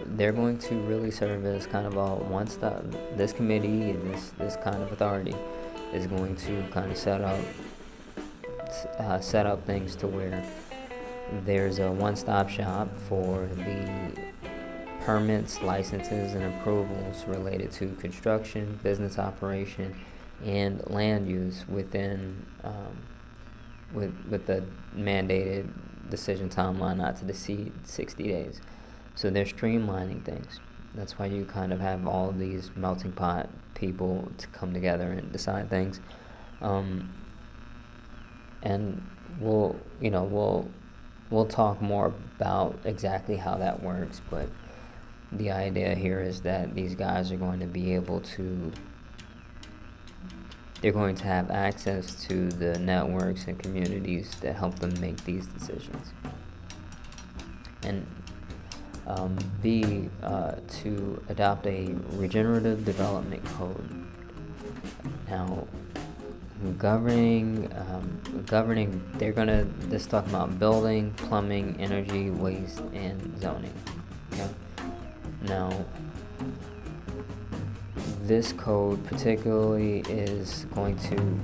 they're going to really serve as kind of a one-stop. This committee and this kind of authority is going to kind of set up things to where there's a one-stop shop for the permits, licenses, and approvals related to construction, business operation, and land use within with the mandated decision timeline not to exceed 60 days. So they're streamlining things. That's why you kind of have all of these melting pot people to come together and decide things. And we'll talk more about exactly how that works, but the idea here is that these guys are going to be able to, they're going to have access to the networks and communities that help them make these decisions. And to adopt a regenerative development code. Now, governing, they're gonna just talk about building, plumbing, energy, waste, and zoning. Okay? Now, this code particularly is going to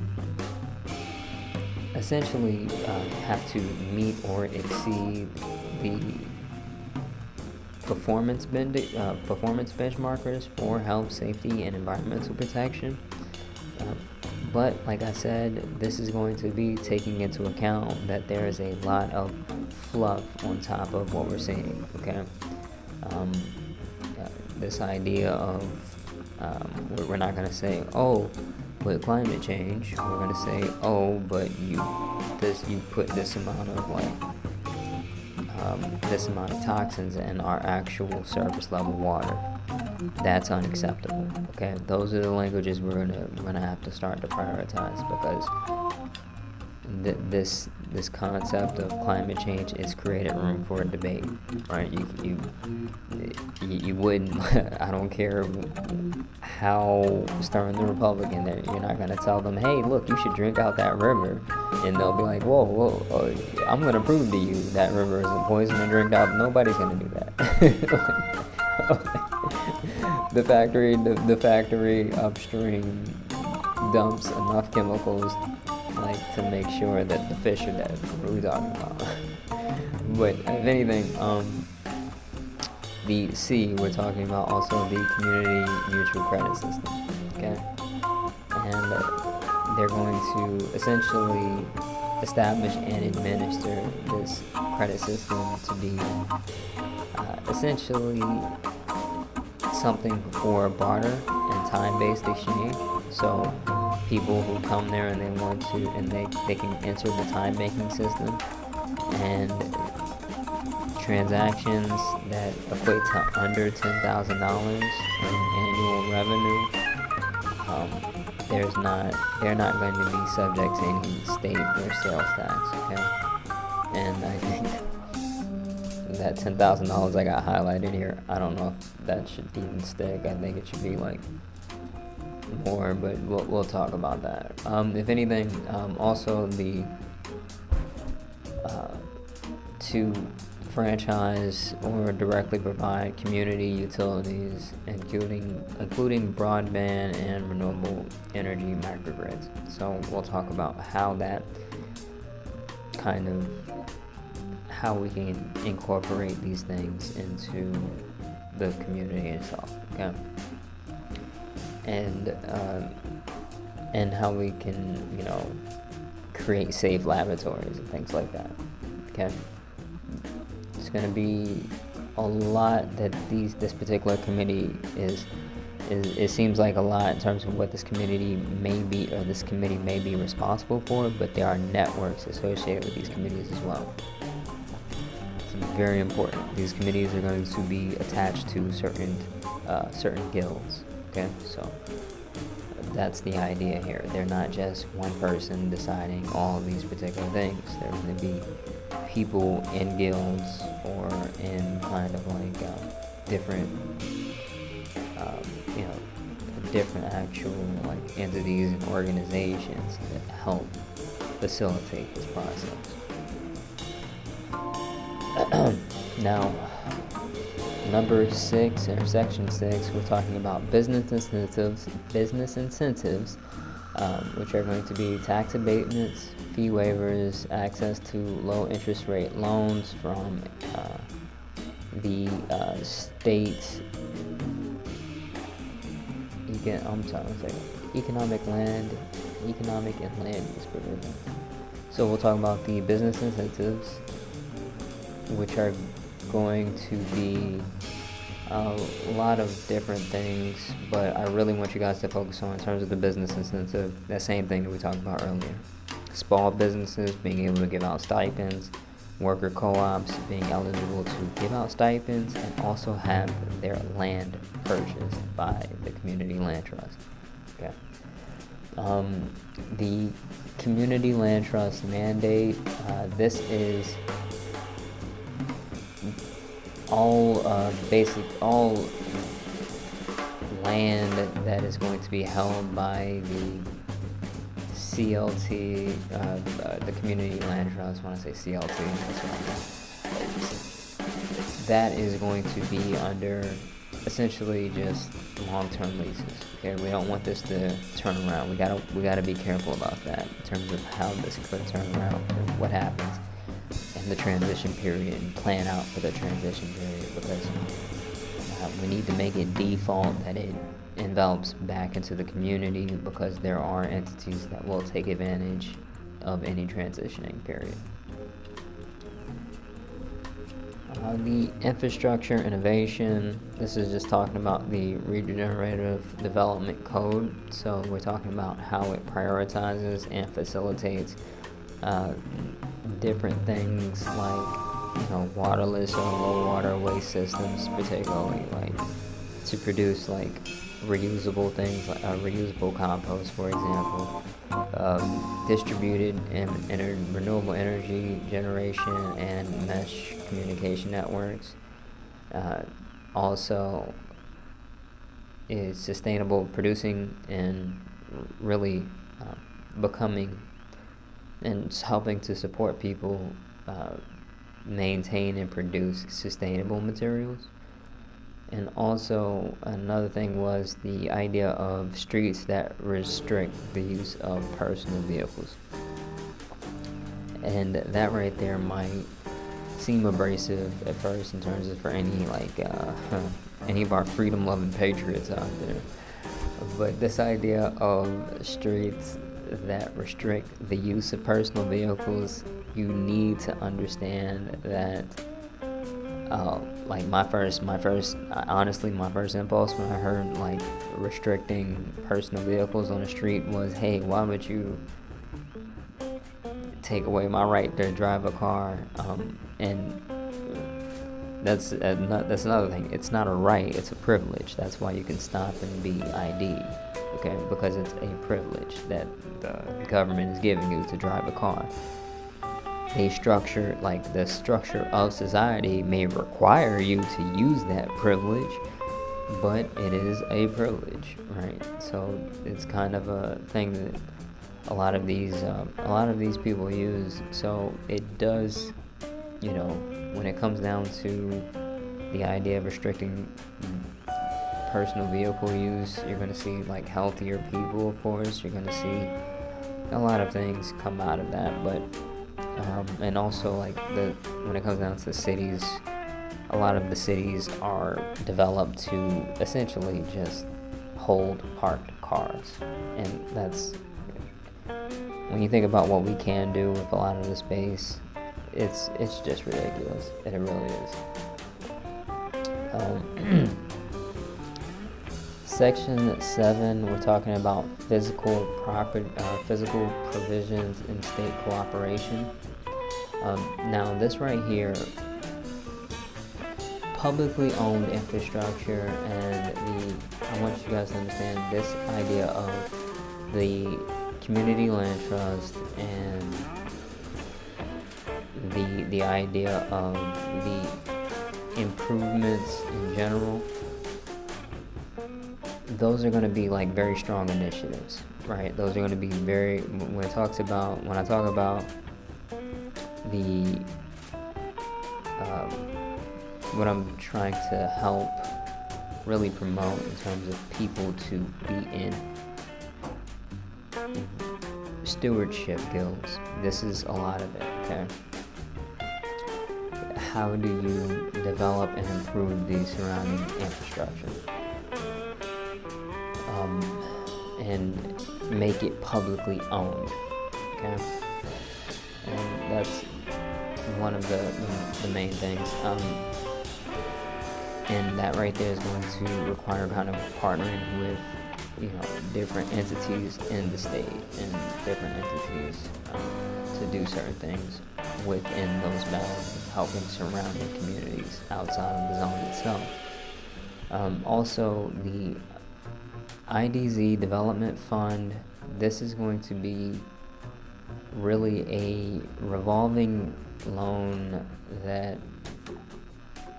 essentially have to meet or exceed the performance benchmarkers for health, safety, and environmental protection. But like I said, this is going to be taking into account that there is a lot of fluff on top of what we're seeing. Okay, this idea of we're not going to say, oh, with climate change, we're going to say, oh, but you put this amount of this amount of toxins in our actual surface level water. That's unacceptable. Okay, those are the languages we're gonna have to start to prioritize, because this concept of climate change is created room for a debate, right? You wouldn't. I don't care how stern the Republican, you're not gonna tell them, hey, look, you should drink out that river, and they'll be like, whoa, I'm gonna prove to you that river isn't poison and drink out. Nobody's gonna do that. The factory upstream dumps enough chemicals to make sure that the fish are dead. What are we talking about? But if anything, the C, we're talking about also the community mutual credit system. Okay, and they're going to essentially establish and administer this credit system to be essentially something for barter and time-based exchange. So people who come there and they want to, and they can enter the time-making system, and transactions that equate to under $10,000 in annual revenue, they're not going to be subject to any state or sales tax. Okay, and I think that $10,000 I got highlighted here, I don't know if that should even stick. I think it should be like more, but we'll talk about that. If anything, also the to franchise or directly provide community utilities, including broadband and renewable energy microgrids. So we'll talk about how that kind of how we can incorporate these things into the community itself. Okay. And how we can, create safe laboratories and things like that. Okay. It's going to be a lot that this particular committee is. It seems like a lot in terms of what this committee may be responsible for, but there are networks associated with these committees as well. It's very important. These committees are going to be attached to certain guilds. Okay, so that's the idea here. They're not just one person deciding all of these particular things. There are going to be people in guilds or in kind of like different different actual like entities and organizations that help facilitate this process. Now, number 6 or section 6, we're talking about business incentives, which are going to be tax abatements, fee waivers, access to low interest rate loans from the state. Economic and land use provision. So we'll talk about the business incentives, which are going to be a lot of different things, but I really want you guys to focus on in terms of the business incentive, that same thing that we talked about earlier. Small businesses being able to give out stipends, worker co-ops being eligible to give out stipends and also have their land purchased by the community land trust. Okay. The community land trust mandate, this is all land that is going to be held by the CLT, the community land trust. When I say CLT, that's what I mean. That is going to be under essentially just long-term leases. Okay, we don't want this to turn around. We gotta be careful about that in terms of how this could turn around and what happens in the transition period and plan out for the transition period, because we need to make it default that it envelops back into the community, because there are entities that will take advantage of any transitioning period. The infrastructure innovation, this is just talking about the regenerative development code. So we're talking about how it prioritizes and facilitates different things like waterless or low water waste systems, particularly like to produce like reusable things, like reusable compost, for example, distributed and renewable energy generation and mesh communication networks. Also is sustainable producing and really becoming and helping to support people maintain and produce sustainable materials. And also another thing was the idea of streets that restrict the use of personal vehicles. And that right there might seem abrasive at first in terms of for any any of our freedom-loving patriots out there. But this idea of streets that restrict the use of personal vehicles, you need to understand that my first impulse when I heard like restricting personal vehicles on the street was, hey, why would you take away my right to drive a car? And that's another thing. It's not a right, it's a privilege. That's why you can stop and be ID'd, okay? Because it's a privilege that the government is giving you to drive a car. they structure, like the structure of society may require you to use that privilege, but it is a privilege, right? So it's kind of a thing that a lot of these people use. So it does, when it comes down to the idea of restricting personal vehicle use, you're going to see like healthier people, of course. You're going to see a lot of things come out of that, but and also like when it comes down to cities, a lot of the cities are developed to essentially just hold parked cars, and that's, when you think about what we can do with a lot of the space, it's just ridiculous. It really is. Section 7, we're talking about physical provisions in state cooperation. Now this right here, publicly owned infrastructure, and I want you guys to understand this idea of the community land trust and the idea of the improvements in general. Those are going to be like very strong initiatives, right? Those are going to be when I talk about the what I'm trying to help really promote in terms of people to be in stewardship guilds. This is a lot of it, okay? How do you develop and improve the surrounding infrastructure? And make it publicly owned, okay? And that's one of the main things. And that right there is going to require kind of partnering with, different entities in the state and different entities to do certain things within those bounds, helping surrounding communities outside of the zone itself. Also, the IDZ Development Fund, this is going to be really a revolving loan that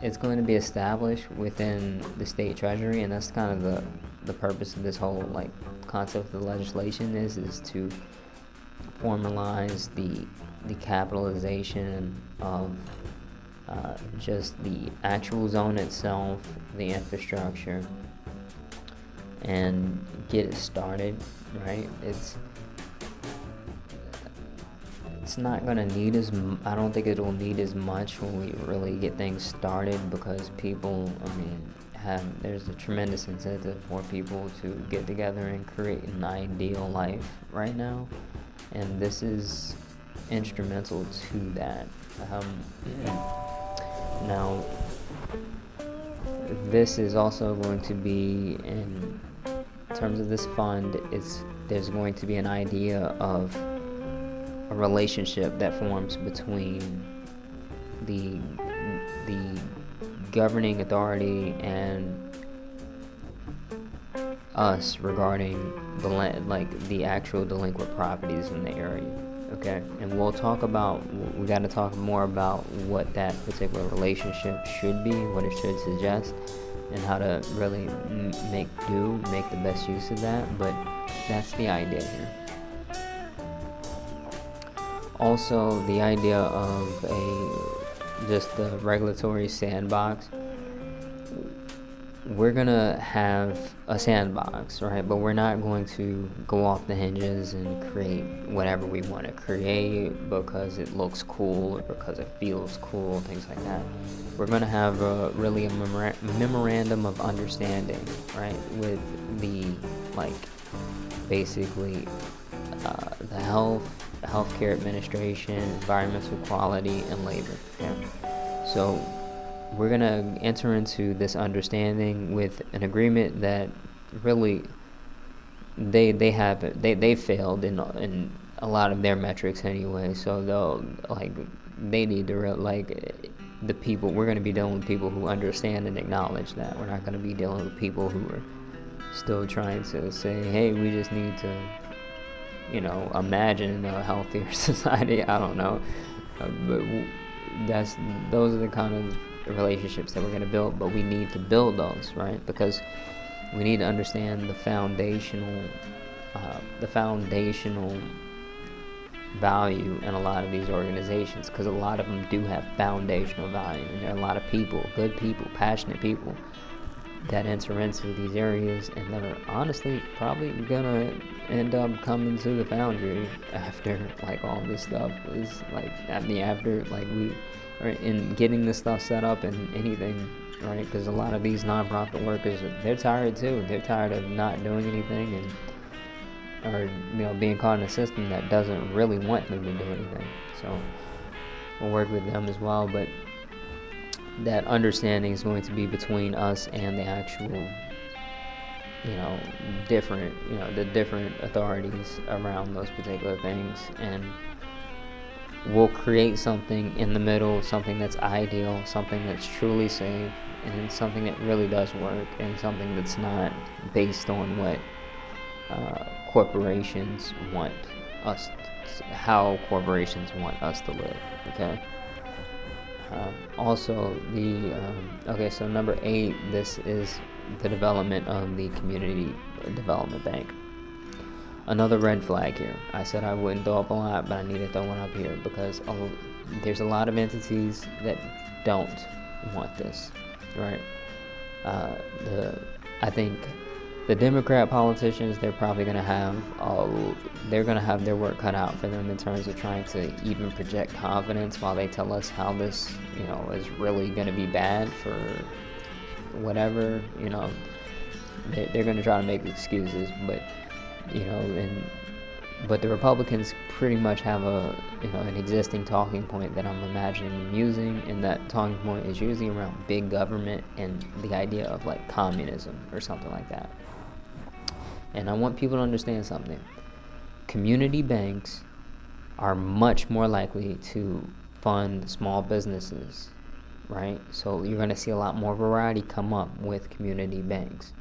it's going to be established within the state treasury, and that's kind of the purpose of this whole like concept of the legislation is to formalize the capitalization of just the actual zone itself, the infrastructure, and get it started, right? It's not gonna need I don't think it'll need as much when we really get things started, because people, there's a tremendous incentive for people to get together and create an ideal life right now, and this is instrumental to that. Now, this is also going to be, in terms of this fund, there's going to be an idea of a relationship that forms between the governing authority and us regarding the land, like the actual delinquent properties in the area. Okay, and we got to talk more about what that particular relationship should be, what it should suggest, and how to really make the best use of that. But that's the idea here. Also, the idea of just the regulatory sandbox. We're gonna have a sandbox, right? But we're not going to go off the hinges and create whatever we want to create because it looks cool or because it feels cool, things like that. We're gonna have a memorandum of understanding, right? With the basically the healthcare administration, environmental quality, and labor. Okay? So we're going to enter into this understanding with an agreement that really they failed in a lot of their metrics anyway. So they need to the people. We're going to be dealing with people who understand and acknowledge that. We're not going to be dealing with people who are still trying to say, hey, we just need to imagine a healthier society. I don't know. Those are the kind of relationships that we're going to build, but we need to build those, right? Because we need to understand the foundational value in a lot of these organizations, because a lot of them do have foundational value, and there are a lot of people, good people, passionate people that enter into these areas, and they're honestly probably gonna end up coming to the foundry after like all this stuff is like after like we are in getting this stuff set up and anything, right? Because a lot of these nonprofit workers, they're tired too. They're tired of not doing anything and or being caught in a system that doesn't really want them to do anything. So we'll work with them as well, but that understanding is going to be between us and the actual the different authorities around those particular things, and we'll create something in the middle, something that's ideal, something that's truly safe, and something that really does work, and something that's not based on what corporations want us how corporations want us to live. Okay. Also, so number 8, this is the development of the community development bank. Another red flag here. I said I wouldn't throw up a lot, but I need to throw one up here because there's a lot of entities that don't want this, right? I think the Democrat politicians, they're probably going to have their work cut out for them in terms of trying to even project confidence while they tell us how this, is really going to be bad for whatever, they're going to try to make excuses, but, but the Republicans pretty much have an existing talking point that I'm imagining them using, and that talking point is usually around big government and the idea of like communism or something like that. And I want people to understand something. Community banks are much more likely to fund small businesses, right? So you're going to see a lot more variety come up with community banks.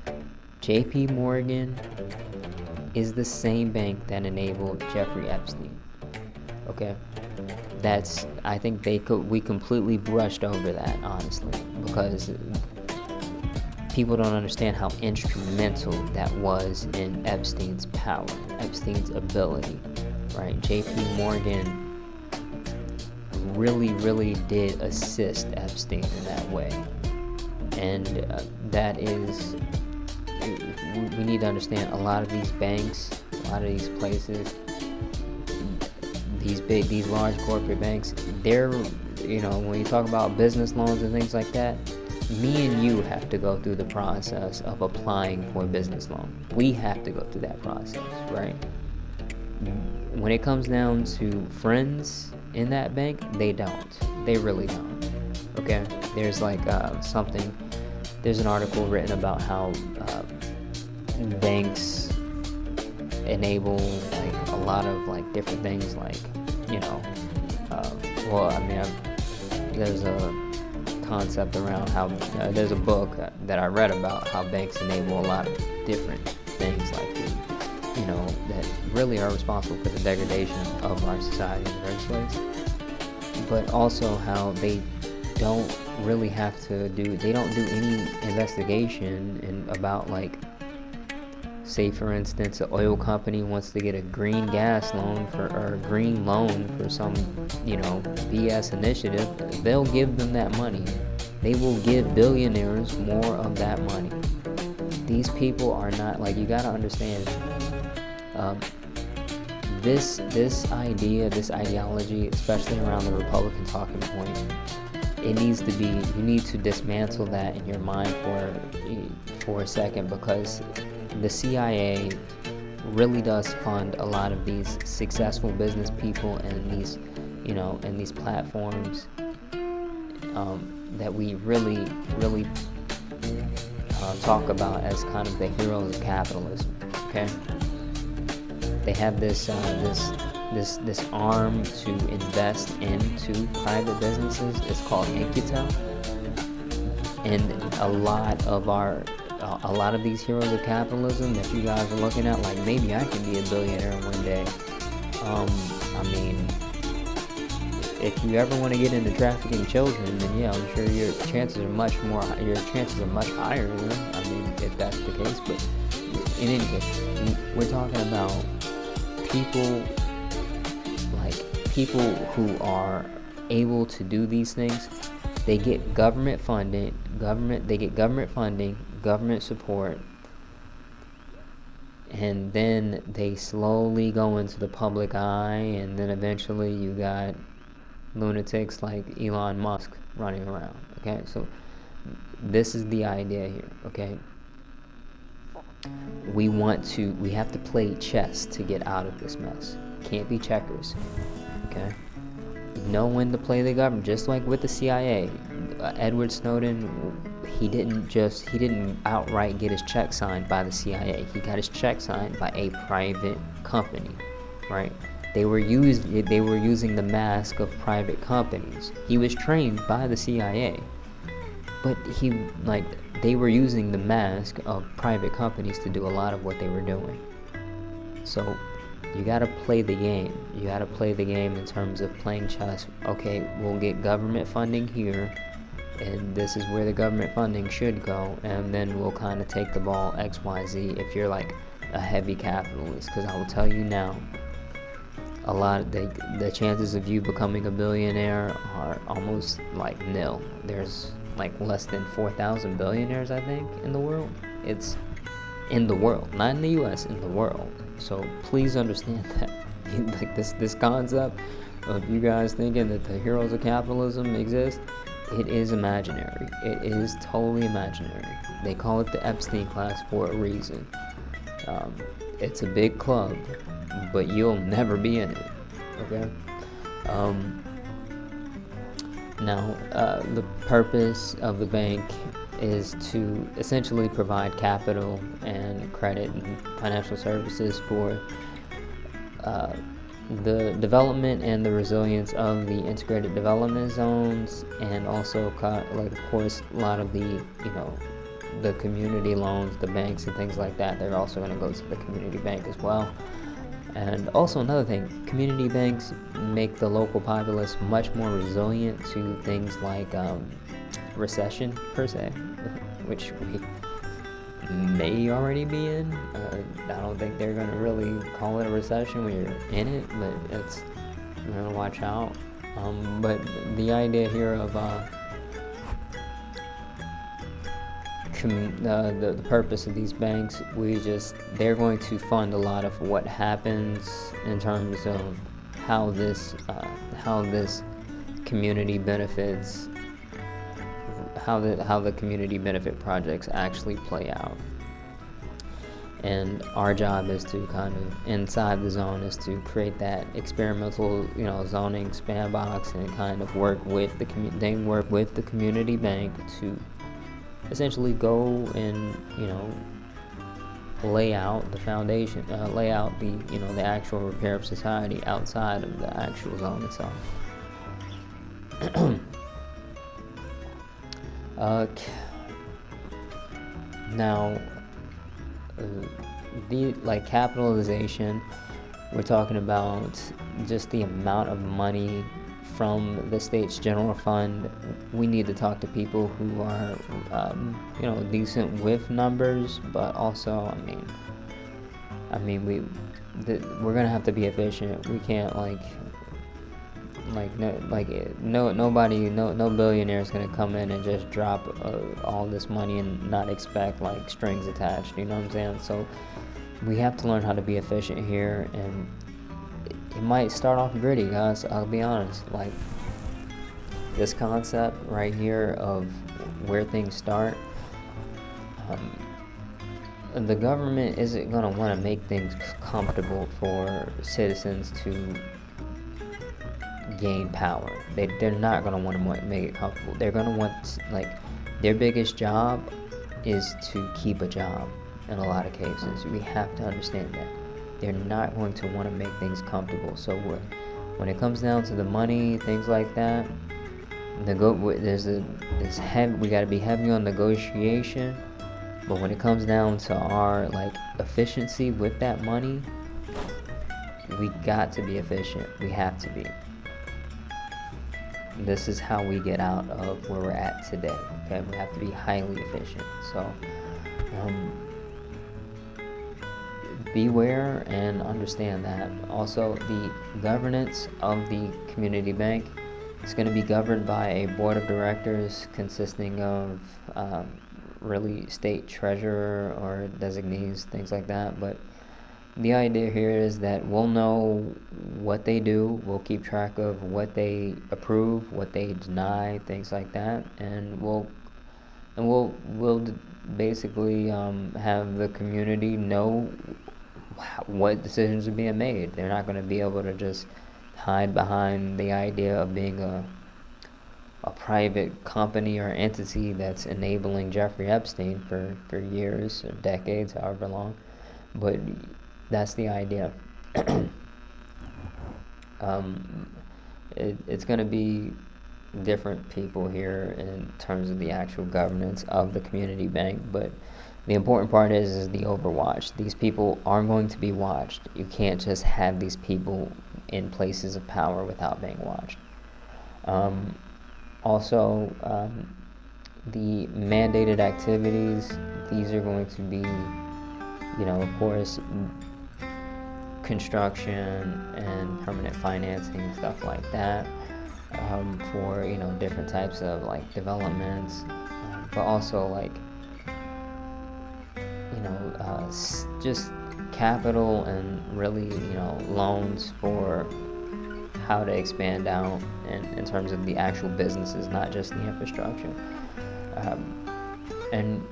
JP Morgan is the same bank that enabled Jeffrey Epstein. Okay? I think we completely brushed over that, honestly, because people don't understand how instrumental that was in Epstein's power, Epstein's ability, right? JP Morgan really, really did assist Epstein in that way. And that is, we need to understand a lot of these banks, a lot of these places, these large corporate banks, they're, when you talk about business loans and things like that, me and you have to go through the process of applying for a business loan. We have to go through that process, right? When it comes down to friends in that bank, they don't. They really don't. Okay? There's like there's an article written about how banks enable like a lot of like different things, like, there's a concept around how there's a book that I read about how banks enable a lot of different things, like that really are responsible for the degradation of our society in the first place, but also how they don't really have to they don't do any investigation about, like, say for instance an oil company wants to get a green gas loan or a green loan for some BS initiative, they'll give them that money. They will give billionaires more of that money. These people are not, like, you gotta understand, this ideology, especially around the Republican talking point, it needs to be, you need to dismantle that in your mind for a second, because the CIA really does fund a lot of these successful business people and these, and these platforms that we really, really talk about as kind of the heroes of capitalism. Okay, they have this arm to invest into private businesses. It's called Incutel, and a lot of these heroes of capitalism that you guys are looking at, like, maybe I can be a billionaire one day. if you ever want to get into trafficking children, then yeah, I'm sure your chances are much higher. I mean, if that's the case. But in any case, we're talking about people who are able to do these things. They get government funding, government support, and then they slowly go into the public eye, and then eventually you got lunatics like Elon Musk running around. Okay, so this is the idea here. Okay, we have to play chess to get out of this mess. Can't be checkers. Okay, know when to play the government, just like with the CIA. Edward Snowden, he didn't outright get his check signed by the CIA. He got his check signed by a private company, right? They were using the mask of private companies. He was trained by the CIA, but they were using the mask of private companies to do a lot of what they were doing. So you gotta play the game. You gotta play the game in terms of playing chess. Okay, we'll get government funding here, and this is where the government funding should go, and then we'll kind of take the ball XYZ if you're like a heavy capitalist. Because I will tell you now, a lot of the chances of you becoming a billionaire are almost like nil. There's like less than 4,000 billionaires, I think, in the world. It's in the world, not in the US, in the world. So please understand that. Like this concept of you guys thinking that the heroes of capitalism exist, it is imaginary. It is totally imaginary. They call it the Epstein class for a reason. It's a big club, but you'll never be in it. Okay? Now, the purpose of the bank is to essentially provide capital and credit and financial services for the development and the resilience of the integrated development zones, and also of course a lot of the the community loans, the banks and things like that. They're also going to go to the community bank as well. And also another thing, community banks make the local populace much more resilient to things like recession per se, which we may already be in. I don't think they're going to really call it a recession when you're in it, but you're going to watch out. But the idea here of the purpose of these banks, they're going to fund a lot of what happens in terms of how this community benefits, how the community benefit projects actually play out. And our job is to kind of, inside the zone, is to create that experimental, zoning sandbox, and kind of work with the community bank to essentially go and lay out the foundation, lay out the actual repair of society outside of the actual zone itself. Now, the capitalization, we're talking about just the amount of money from the state's general fund. We need to talk to people who are decent with numbers, but also we're gonna have to be efficient. We can't no billionaire is gonna come in and just drop all this money and not expect strings attached. You know what I'm saying? So we have to learn how to be efficient here, and it might start off gritty, guys. I'll be honest. This concept right here of where things start, the government isn't going to want to make things comfortable for citizens to gain power. They're not going to want to make it comfortable. They're going to want, their biggest job is to keep a job in a lot of cases. We have to understand that. They're not going to want to make things comfortable. So when it comes down to the money, things like that, we got to be heavy on negotiation. But when it comes down to our efficiency with that money, we got to be efficient. We have to be. this is how we get out of where we're at today. Okay, we have to be highly efficient. So beware and understand that. Also, the governance of the community bank is going to be governed by a board of directors consisting of really state treasurer or designees, things like that. But the idea here is that we'll know what they do, we'll keep track of what they approve, what they deny, things like that, and we'll basically have the community know what decisions are being made. They're not going to be able to just hide behind the idea of being a private company or entity that's enabling Jeffrey Epstein for years or decades, however long. But that's the idea. It's going to be different people here in terms of the actual governance of the community bank, but the important part is the overwatch. These people are going to be watched. You can't just have these people in places of power without being watched. Also, the mandated activities, these are going to be, of course, construction and permanent financing and stuff like that, for, different types of, developments, but also, just capital and really, loans for how to expand out in terms of the actual businesses, not just the infrastructure. And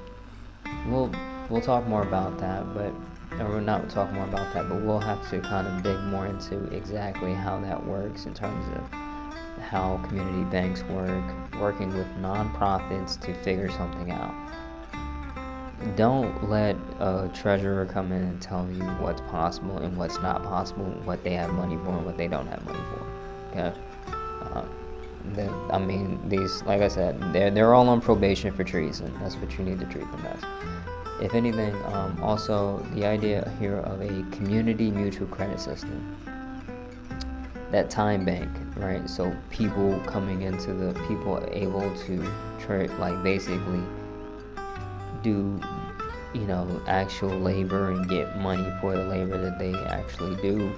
we'll talk more about that, but we'll have to kind of dig more into exactly how that works in terms of how community banks work, working with nonprofits to figure something out. Don't let a treasurer come in and tell you what's possible and what's not possible, what they have money for and what they don't have money for. Okay? These, like I said, they're all on probation for treason. That's what you need to treat them as. If anything, also the idea here of a community mutual credit system, that time bank, right? So people coming into people able to basically do, actual labor and get money for the labor that they actually do.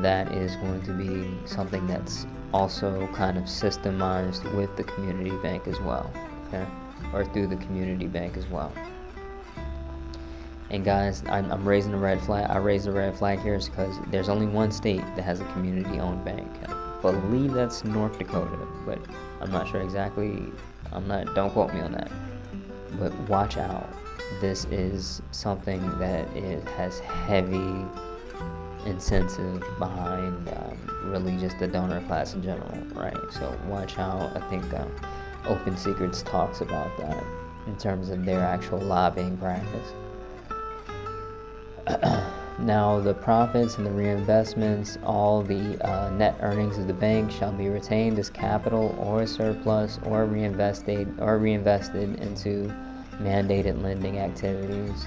That is going to be something that's also kind of systemized with the community bank as well, okay? Or through the community bank as well. And guys, I'm raising a red flag. I raised a red flag here is because there's only one state that has a community-owned bank. I believe that's North Dakota, but I'm not sure exactly. Don't quote me on that. But watch out. This is something that has heavy incentive behind really just the donor class in general, right? So watch out. I think Open Secrets talks about that in terms of their actual lobbying practice. Now, the profits and the reinvestments, all the net earnings of the bank shall be retained as capital or surplus or reinvested into mandated lending activities.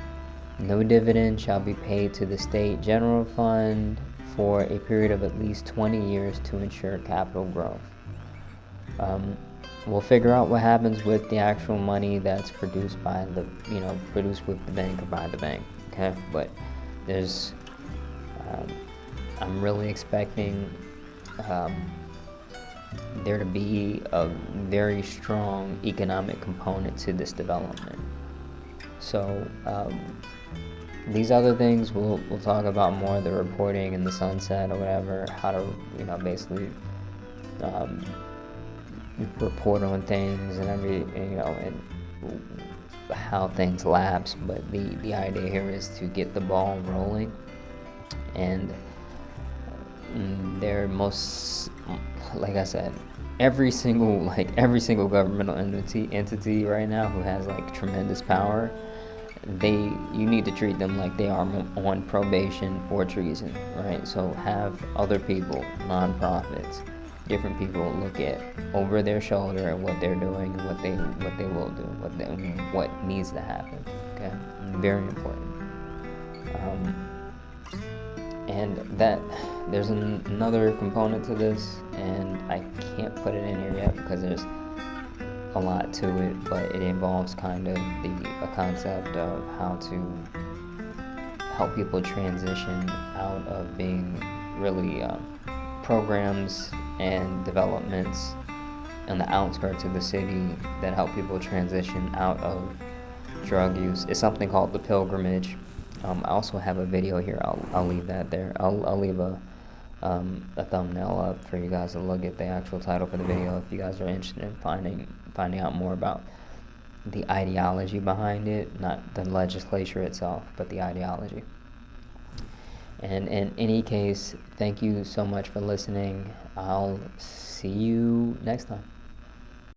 No dividend shall be paid to the state general fund for a period of at least 20 years to ensure capital growth. We'll figure out what happens with the actual money that's produced by produced with the bank or by the bank. Okay, but I'm really expecting there to be a very strong economic component to this development. So these other things we'll talk about more, the reporting and the sunset or whatever, how to basically report on things and and how things lapse. But the idea here is to get the ball rolling, and like I said, every single governmental entity right now who has tremendous power, you need to treat them like they are on probation for treason, right? So have other people, nonprofits, different people look at over their shoulder at what they're doing and what they will do, what needs to happen. Okay, very important. And that there's another component to this, and I can't put it in here yet because there's a lot to it, but it involves kind of a concept of how to help people transition out of being really programs and developments on the outskirts of the city that help people transition out of drug use. It's something called the pilgrimage. I also have a video here. I'll leave that there. I'll leave a thumbnail up for you guys to look at the actual title for the video if you guys are interested in finding out more about the ideology behind it, not the legislature itself, but the ideology. And in any case, thank you so much for listening. I'll see you next time.